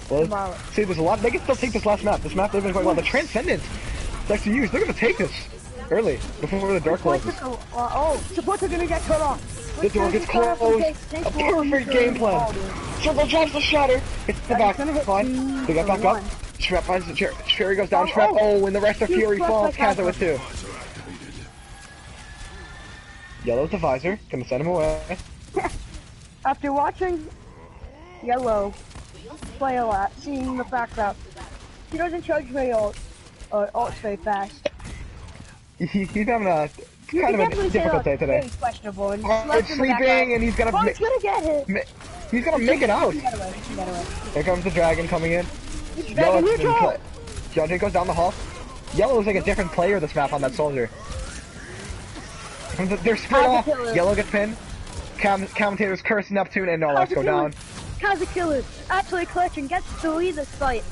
Well, see, there's a lot. They can still take this last map. This map they've been quite well. The Transcendence, that's to use. They're gonna take this early before the door closes. Supports are gonna get cut off. The door gets closed. A perfect game plan. Circle drops the shatter. It's the back line. They get back up. Shrep finds the Cherry goes down. Shrep. Oh, and the rest of Fury falls. Kaza with 2. Yellow's the visor. Gonna send him away. After watching Yellow play a lot, seeing the fact that he doesn't charge very ults very fast. He's having a You kind can of a definitely say difficult day that's today. very questionable. And Oh, left it's him in the sleeping, background. and he's gonna. Oh, he's gonna get hit. He's gonna make it out. He got away. He got away. Here comes the dragon coming in. Dragon neutral. Judge goes down the hall. Yellow looks like a different player this map on that soldier. They're split off. Yellow gets pinned. Commentators curse Neptune and no lives go down. Kaza killer, absolutely clutching, gets to lead this fight.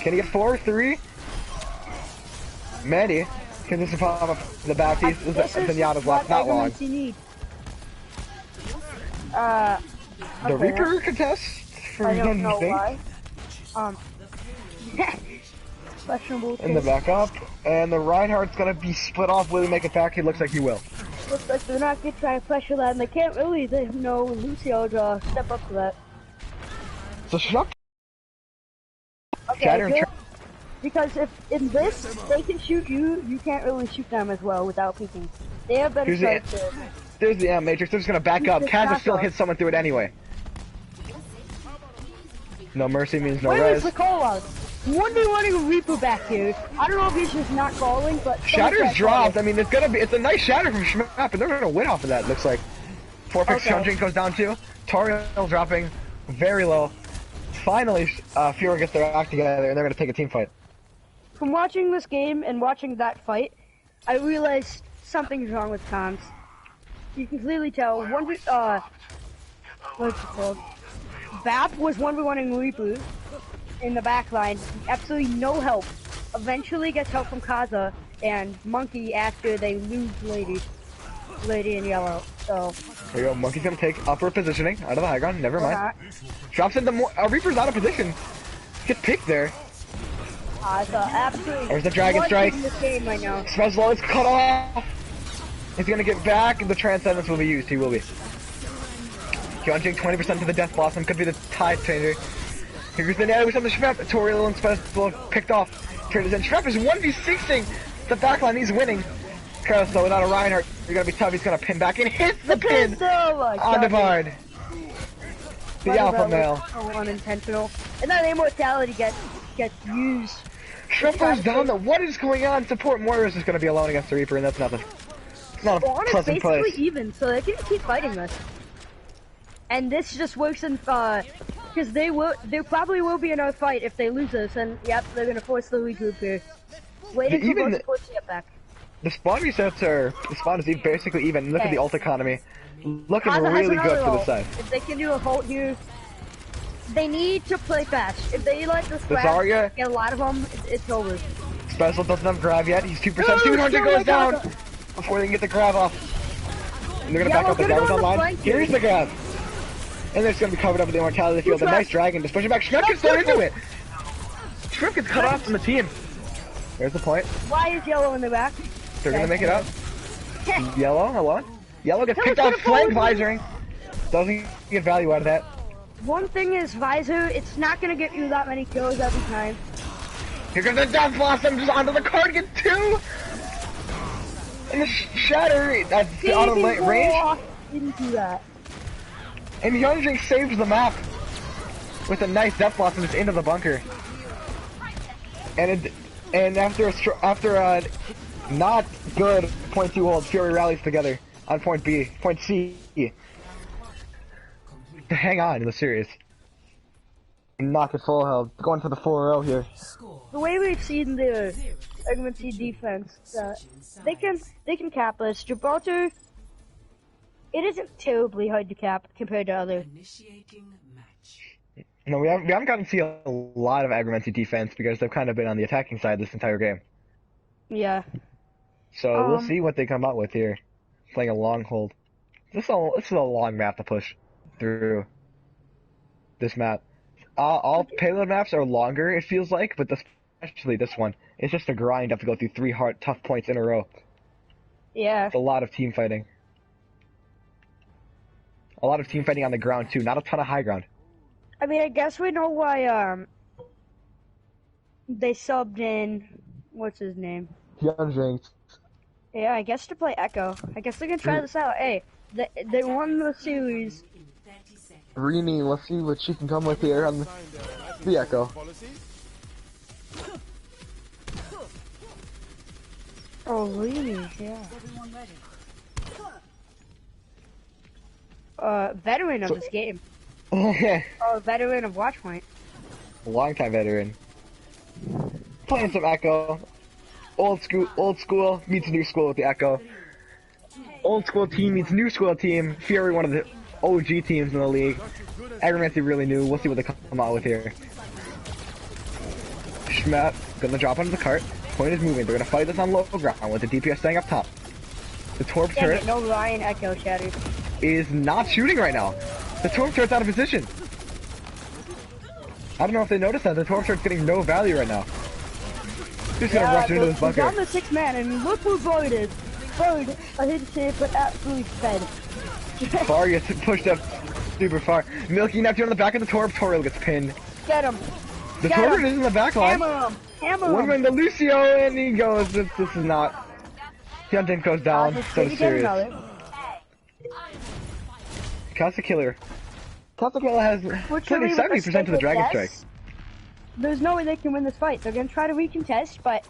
Can he get 4 or 3? Mandy, can this pop up the back piece? This is Zenyatta's left, not long. Need. The Reaper contest? For I don't know thing? why. Questionable. In the backup, and the Reinhardt's gonna be split off. Will he make it back? He looks like he will. Looks like they're not gonna try to pressure that, and they can't really. They know Lucio to step up to that. So Schnuck. Okay, good. Because if in this they can shoot you, you can't really shoot them as well without peeking. They have better sights. There's the Matrix. They're just gonna back up. Kaza still hits someone through it anyway. No mercy means no Where res. is the call out? 1v1ing Reaper back here. I don't know if he's just not calling, but Shatter's dropped. I mean, it's a nice shatter from Schmap, and they're gonna win off of that. Looks like 4-6 Chunjin goes down too. Toriel dropping very low. Finally, Fury gets their act together, and they're gonna take a team fight. From watching this game and watching that fight, I realized something's wrong with comms. You can clearly tell. What's it called? Bap was 1v1ing Reaper in the back line. Absolutely no help. Eventually gets help from Kaza and Monkey after they lose Lady in yellow. So there you go. Monkey's gonna take upper positioning out of the high ground. Never mind. Drops into Reaper's out of position. Gets picked there. So absolutely. There's the dragon strike. Right now. Spezlo is cut off. He's gonna get back, and the transcendence will be used. He will be. Hyunjin 20% to the Death Blossom, could be the tide changer. Here's the net with the Shrep. Toriel and Spezlo picked off. Turns in. Shrep is 1v6ing the backline. He's winning. Carlos though without a Reinhardt, you're gonna be tough. He's gonna pin back and hits the pin on the Bard. The alpha male. Unintentional, and then the immortality gets used. Shrep goes down. What is going on? Support Moira's is gonna be alone against the Reaper, and that's nothing. It's not a pleasant place. Basically even, so they can keep fighting this. And this just works in because there probably will be another fight if they lose this, and yep, they're gonna force the regroup here. Waiting for both supports to get back. The spawn resets the spawn is basically even. Look at the ult economy, looking really good for the side. If they can do a ult here, they need to play fast. If they let this Zarya get a lot of them, it's over. Special doesn't have grab yet. He's 2%. 200 goes down before they can get the grab off. And they're gonna back up. The grab is online. Here's the grab. And it's going to be covered up with the immortality field. A nice dragon just pushing back. Shrimp gets thrown into it. Shrimp gets cut off from the team. There's the point. Why is yellow in the back? They're going to make it up. Yellow, hello. Yellow gets picked off flank visoring. Doesn't get value out of that. One thing is visor, it's not going to get you that many kills every time. Here comes the Death Blossom just onto the card. Get 2. And the Shatter, that's out of range. Didn't do that. And Hyunjin saves the map with a nice Death Blossom just into the bunker. And after a not good point 2 hold, Fury rallies together on point C to hang on in the series. Knock it full health, going for the 4-0 here. The way we've seen the Aggromancy defense, they can cap us. Gibraltar. It isn't terribly hard to cap compared to other. No, we haven't gotten to see a lot of Aggromancy defense because they've kind of been on the attacking side this entire game. Yeah. So we'll see what they come out with here. Playing a long hold. This is a long map to push through. This map. All payload maps are longer, it feels like, but especially this one. It's just a grind. You have to go through 3 hard, tough points in a row. Yeah. It's a lot of team fighting. A lot of team fighting on the ground too, not a ton of high ground. I mean, I guess we know why they subbed in what's his name? Hyunjin. Yeah, I guess to play Echo. I guess they're gonna try this out. Hey, they won the series Rini, let's see what she can come with here on the Echo. Oh, really? Yeah. Veteran of this game. Veteran of Watchpoint. Longtime veteran. Playing some Echo. Old school meets new school with the Echo. Old school team meets new school team. Fury, one of the OG teams in the league. Aggromancy really new. We'll see what they come out with here. Schmap gonna drop onto the cart. Point is moving. They're gonna fight this on low ground with the DPS staying up top. The Torp turret No Ryan Echo Shatter. is not shooting right now. The Torp turret's out of position. I don't know if they noticed that. The Torp turret's getting no value right now. Just gonna rush into this bunker. Down the 6 man and look who voted. Voted. I hit it, but absolutely fed. Far gets pushed up super far. Milky Neptune on the back of the Torp. Toriel gets pinned. Get him. The Torp is in the back line. Hammer him. Hammer him. One man to Lucio, and he goes. This is not. Hyunjin goes down. So serious. Casa Killer. Casa Killer has 70% of the Dragon Strike. There's no way they can win this fight. They're gonna try to recontest, but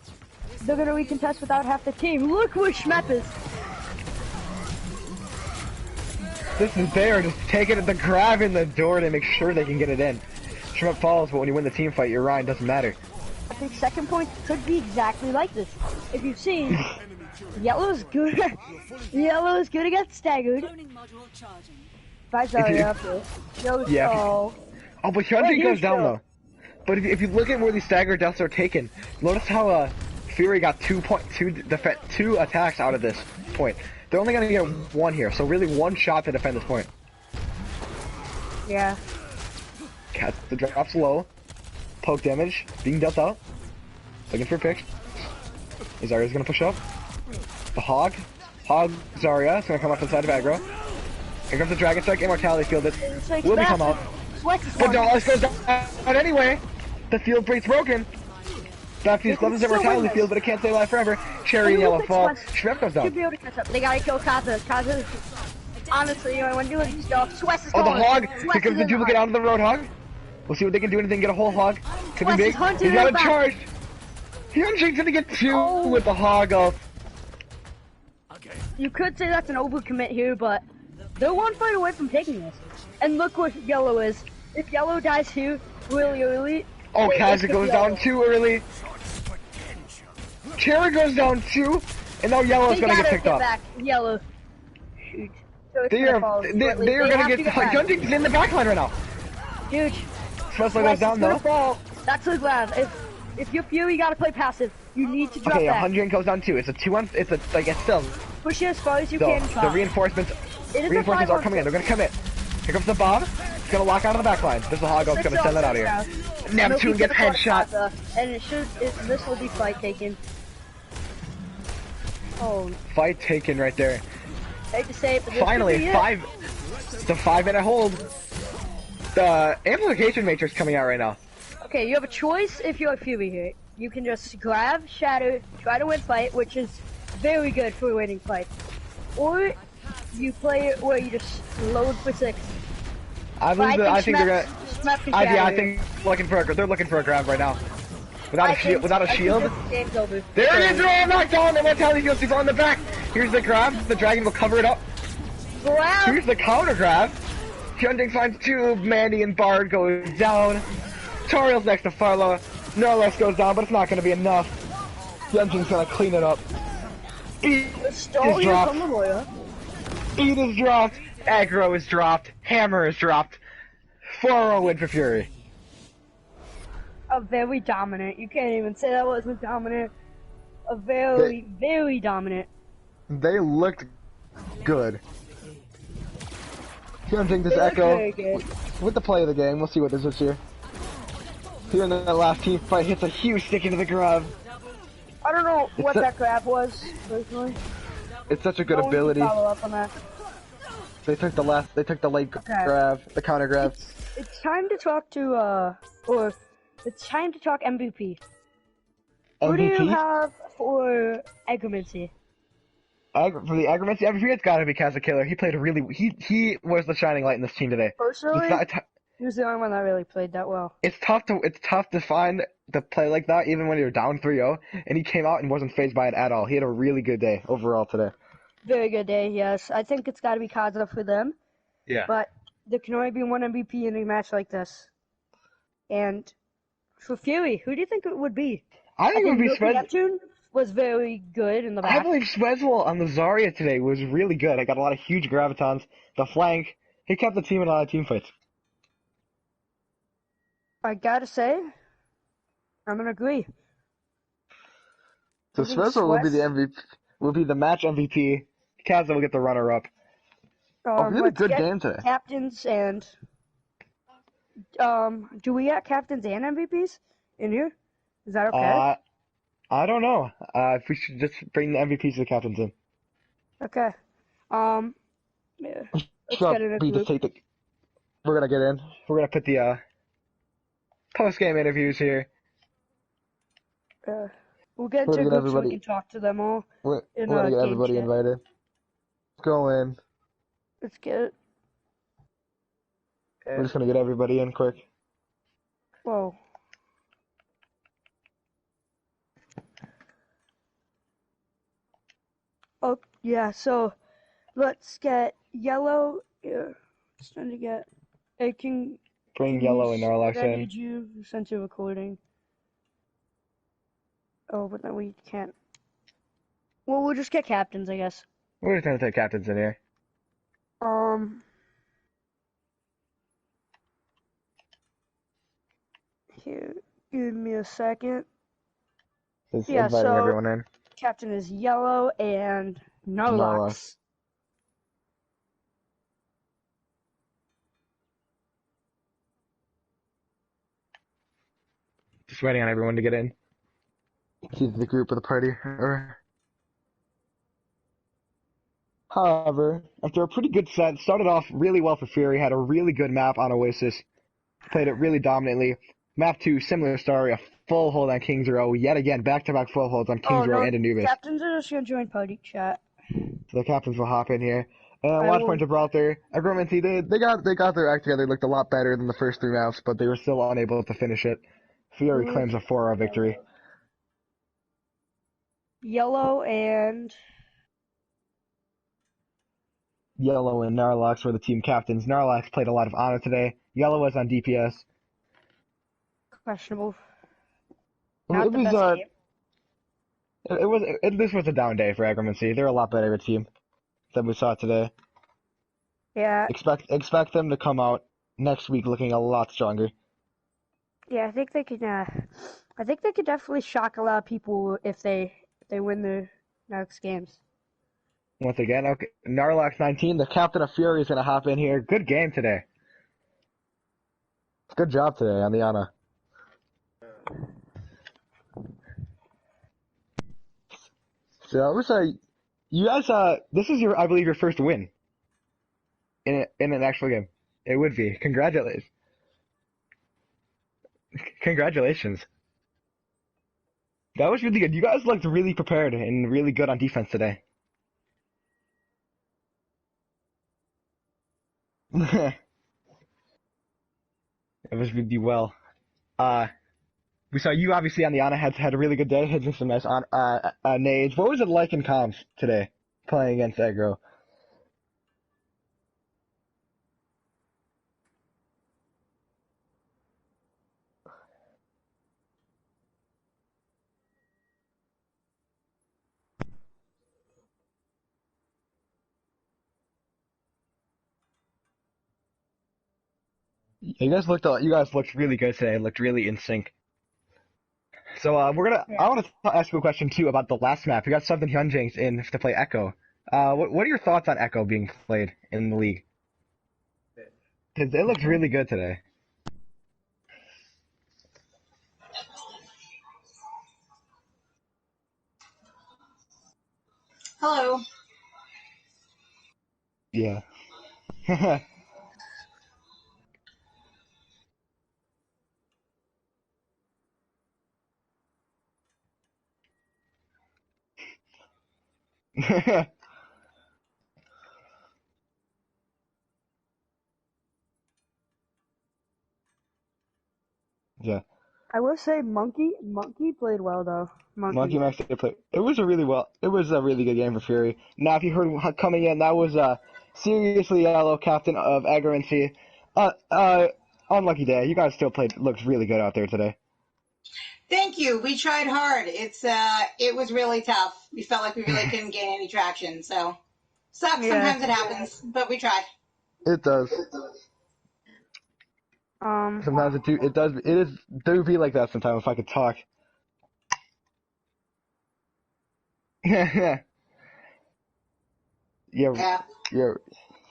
they're gonna recontest without half the team. Look where Schmep is. This is there, just taking it, the grabbing the door to make sure they can get it in. Schmep falls, but when you win the team fight, your Ryan doesn't matter. I think second point could be exactly like this. If you've seen, Yellow's good. Yellow's good against staggered. Five Zarya up here. Yeah. Oh, but Hyunjin goes down though. But if you look at where these stagger deaths are taken, notice how Fury got two attacks out of this point. They're only gonna get one here, so really one shot to defend this point. Yeah. Cat the drops low. Poke damage being dealt out. Looking for a pick. Zarya's gonna push up. The Hog Zarya is gonna come up inside of aggro. Here comes the Dragon Strike, Immortality Field that will come out. But Dallas goes down anyway. The field break's broken. Back to these gloves Immortality Field, but it can't stay alive forever. Cherry and Yellow fall. Shrek goes down. They gotta kill Kaza. Kaza, honestly, when you look at stuff, Sweat is the going. Hog! Here comes the duplicate onto the Roadhog. We'll see what they can do. Anything, get a whole Hog. Could be big. He's got a charge. Hyunjin's gonna get two with the Hog up. You could say that's an overcommit here, but they're one fight away from taking this. And look what Yellow is. If Yellow dies here really early... Oh, Kaza goes down too early. Cherry goes down too, and now Yellow's gonna get picked up. Back. Yellow. Shoot. So they're gonna get... Hyunjin's in the backline right now. Dude. Especially goes down though. Fall. That's so glad. If you're Fury, you gotta play passive. You need to drop back. Okay, 100 goes down too. It's a 2-1. It's a like it's still. Push it as far as you can. The reinforcements are coming in. They're gonna come in. Here comes the bomb. It's gonna lock out of the backline. There's a Hog. It's gonna send that out of here. Neptune gets headshot. And this will be fight taken. Oh. Fight taken right there. Hate to say it, but finally, the 5-minute hold. The amplification matrix coming out right now. Okay, you have a choice if you're a Fury here. You can just grab, shatter, try to win fight, which is very good for winning fight. Or you play it where you just load for 6. I think they're gonna. I think they're looking for a grab right now. Without a shield. Game's over. There it is! Oh, knocked down! Immortality Field, he's on the back. Here's the grab. The dragon will cover it up. Grab. Here's the counter grab. Hyunjin finds 2. Mandy and Bard goes down. Toriel's next to Farlow. Norles goes down, but it's not going to be enough. Hyunjin's going to clean it up. Beat is dropped. Beat is dropped. Aggro is dropped. Hammer is dropped. 4-0 win for Fury. A very dominant. You can't even say that wasn't dominant. A very dominant. They looked good. Hyunjin does Echo with the play of the game. We'll see what this is here. Here in that last team fight, hits a huge stick into the grab. I don't know what that grab was, personally. It's such a good ability. Follow up on that. They took the late grab, the counter grab. It's time to talk to, it's time to talk MVP. Who do you have for Aggromancy? For the Aggromancy MVP, it's got to be Kaz Killer. He played a really he was the shining light in this team today. It's Personally, not he was the only one that really played that well. it's tough to find the play like that even when you're down 3-0, and he came out and wasn't phased by it at all. He had a really good day overall today. Very good day, yes. I think it's got to be Kaza for them, Yeah. but there can only be one MVP in a match like this. And for Fury, who do you think it would be? I think it would be Milky Svez. Neptune was very good in the I back. believe Swezwell on the Zarya today was really good. I got a lot of huge gravitons. The flank, he kept the team in a lot of team fights. I gotta say, I'm gonna agree. So I think Swezwell will be the Swess- MVP, will be the match MVP. Kaza will get the runner-up. A really let's good get game today. captains and do we get captains and MVPs in here? Is that okay? I don't know. If we should just bring the MVPs to the captains in. Okay. Yeah. Let's So get in a we just group. take the. We're gonna get in. We're gonna put the post-game interviews here. We'll get We're into a gonna get group so we can everybody. talk to them all We're in gonna a get game everybody chat. invited. Go in. Let's get it. We're just gonna get everybody in quick. Whoa. Oh, yeah, so let's get yellow. Yeah. Just trying to get. Hey, Bring can you Yellow and send Narlax I in. need you sent to recording. Oh, but then we can't. Well, we'll just get captains, I guess. We're just gonna take captains in here. Here, give me a second. Just Yeah, inviting so everyone in. captain is yellow and Narlax. Narlax. Just waiting on everyone to get in. He's the group of the party. However, after a pretty good set, started off really well for Fury, had a really good map on Oasis, played it really dominantly. Map 2, similar story, a full hold on King's Row, yet again, back-to-back full holds on Oh King's Row no, and Anubis. captains are just gonna join party chat. So the captains will hop in here. And I Watch will- Point Gibraltar, Aggromancy, they got their act together, looked a lot better than the first 3 maps, but they were still unable to finish it. Fury claims a 4-0 victory. Yellow and Yellow and Narlax were the team captains. Narlax played a lot of Honor today. Yellow was on DPS. questionable. Well, Not it the was best game. this was a down day for Aggromancy. They're a lot better of a team than we saw today. Yeah, Expect them to come out next week looking a lot stronger. yeah. I think they could. I think they could definitely shock a lot of people if they win their next games. Once again, okay, Narlax 19, the captain of Fury, is gonna hop in here. Good game today. Good job today on the Ana. So I would say, you guys, this is I believe, your first win in an actual game. It would be. Congratulations. Congratulations. That was really good. You guys looked really prepared and really good on defense today. It was really well. We saw you obviously on the Ana had a really good day, hitting some nice nades. What was it like in comms today, playing against Aggro? You guys looked really good today. Looked really in sync. So I want to ask you a question too about the last map. You got something Hyunjings in to play Echo. What are your thoughts on Echo being played in the league? Because it looked really good today. Hello. Yeah. I will say Monkey played well though. Monkey Max did play. It was a really good game for Fury. Now, if you heard coming in, that was seriously yellow captain of Aggromancy. Unlucky day. You guys still looked really good out there today. Thank you. We tried hard. It was really tough. We felt like we really couldn't gain any traction. So sucks. Yeah. Sometimes it happens, but we tried. It does. Sometimes it do be like that sometimes if I could talk. Yeah. Yeah.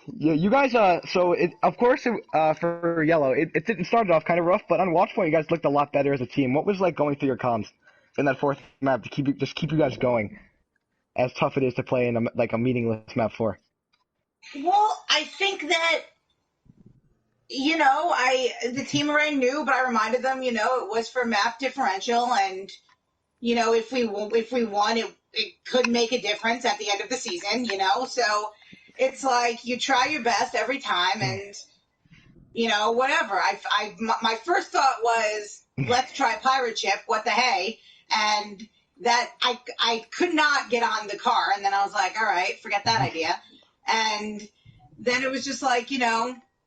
You guys, of course, for Yellow, it started off kind of rough, but on watch point, you guys looked a lot better as a team. What was like going through your comms in that fourth map to keep you guys going, as tough it is to play in a meaningless map 4? Well, I think that, the team already knew, but I reminded them, it was for map differential, and, if we won, it could make a difference at the end of the season, so it's like you try your best every time, and, whatever. My first thought was, let's try pirate ship, what the hey, and that I could not get on the car, and then I was like, all right, forget that idea, and then it was just like,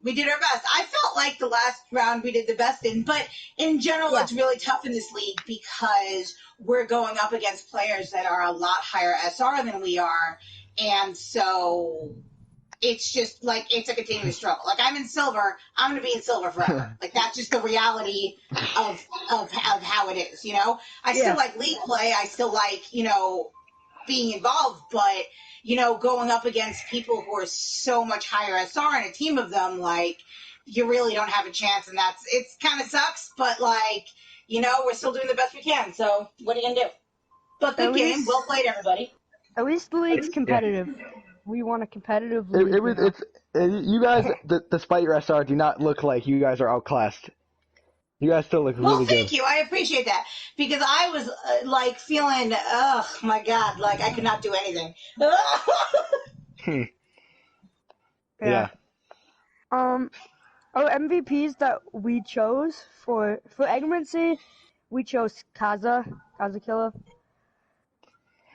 we did our best. I felt like the last round we did the best in, but in general, It's really tough in this league because we're going up against players that are a lot higher SR than we are, and so it's just like it's a continuous struggle. Like I'm in silver, I'm going to be in silver forever. Like that's just the reality of how it is. I still like league play. I still like being involved, but going up against people who are so much higher SR and a team of them, like, you really don't have a chance, and it's kind of sucks, but, like, we're still doing the best we can, so what are you going to do? But good game, well played, everybody. At least the league's competitive. Yeah. We want a competitive league. You guys, despite your SR, do not look like you guys are outclassed. You guys still look really good. Well, thank you. I appreciate that. Because I was, feeling, oh, my God, like, I could not do anything. Yeah. MVPs that we chose for Aggromancy, we chose Kazakilla.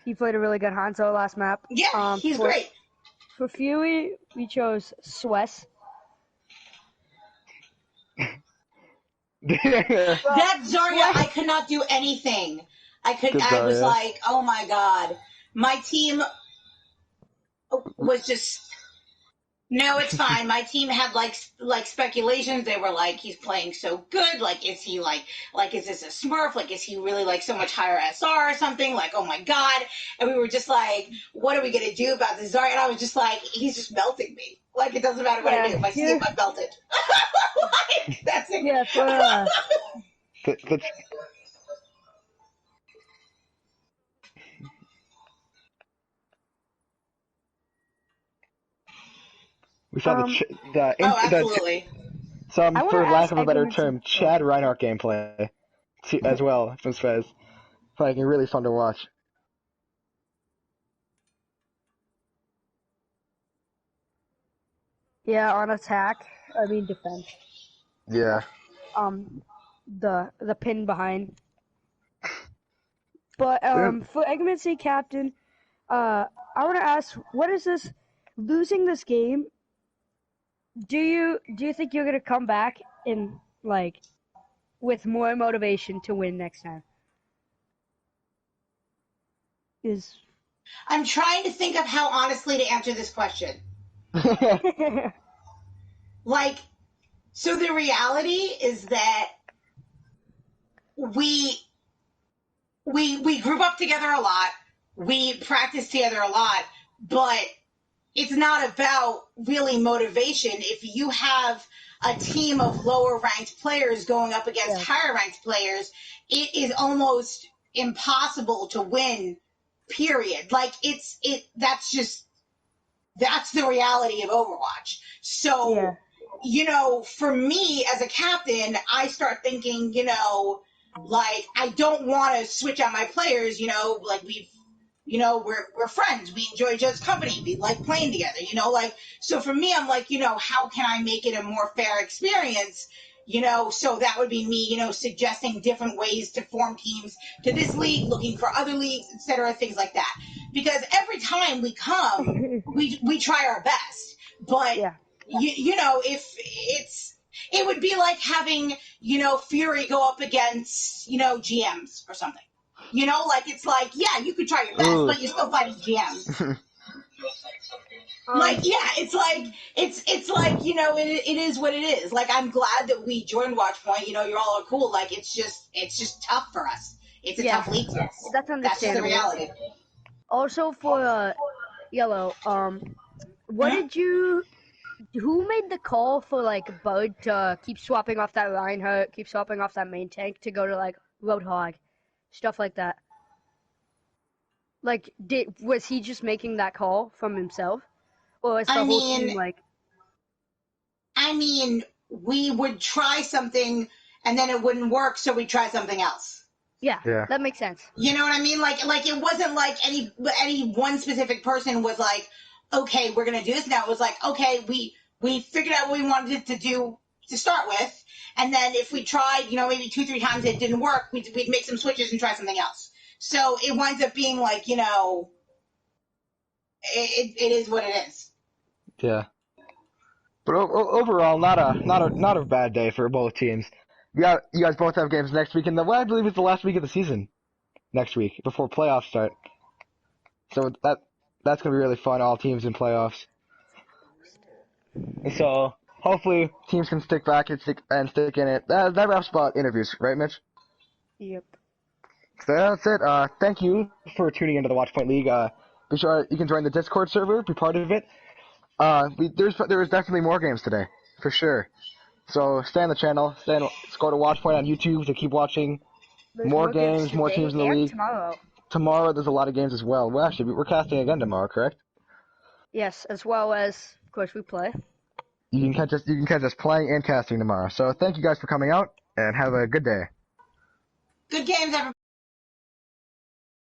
He played a really good Hanzo last map. Yeah, he's great. For Fury, we chose Swess. That Zarya, I could not do anything. I was like, oh my God. My team was just, no, it's fine. My team had like speculations. They were like, he's playing so good. Like, is he like, is this a Smurf? Like, is he really like so much higher SR or something? Like, oh my God. And we were just like, what are we going to do about this Zarya? And I was just like, he's just melting me. Like, it doesn't matter what I do. My sleep, I felt it. Like, that's it. Yeah, we saw absolutely. Some, for lack of a better term, Chad Reinhardt gameplay as well from Spez. Like, really fun to watch. Yeah, on attack. I mean defense. Yeah. The pin behind. But for Aggromancy captain, I want to ask, what is this? Losing this game? Do you think you're gonna come back in with more motivation to win next time? I'm trying to think of how honestly to answer this question. So the reality is that we group up together a lot, we practice together a lot, but it's not about really motivation. If you have a team of lower ranked players going up against higher ranked players, it is almost impossible to win, period. Like that's the reality of Overwatch. So, for me as a captain, I start thinking, I don't want to switch out my players, we're friends. We enjoy each other's company. We like playing together, so for me, I'm like, how can I make it a more fair experience? So that would be me, suggesting different ways to form teams to this league, looking for other leagues, etc., things like that. Because every time we come, we try our best. But, Yeah. if it would be like having, Fury go up against, GMs or something. It's like, yeah, you could try your best, Ooh. but you're still fighting GMs. It's like it is what it is. Like, I'm glad that we joined Watchpoint. You all are cool. Like, it's just tough for us. It's a tough league for us. That's That's just the understandable. reality. Also for Yellow, what did you? Who made the call for like Bud to keep swapping off that Reinhardt, keep swapping off that main tank to go to like Roadhog, stuff like that? Like, was he just making that call from himself, or is the I whole mean- team like? I mean, we would try something and then it wouldn't work, so we'd try something else. Yeah, Yeah. that makes sense. You know what I mean? Like it wasn't like any one specific person was like, okay, we're gonna do this now. It was like, okay, we figured out what we wanted it to do to start with, and then if we tried, maybe 2-3 times it didn't work, we'd make some switches and try something else. So it winds up being like, it is what it is. Yeah. But overall, not a bad day for both teams. You guys both have games next week, and I believe it's the last week of the season next week before playoffs start. So that's gonna be really fun. All teams in playoffs. So hopefully teams can stick back and stick in it. That wraps about interviews, right, Mitch? Yep. So that's it. Thank you for tuning into the Watchpoint League. Be sure you can join the Discord server, be part of it. There's definitely more games today, for sure. So stay on the channel. Let's go to Watchpoint on YouTube to keep watching There's more games, more today teams in the and league. tomorrow. Tomorrow there's a lot of games as well. Well, actually, we're casting again tomorrow, correct? Yes, as well as, of course, we play. You can catch us playing and casting tomorrow. So thank you guys for coming out, and have a good day. Good games, everybody.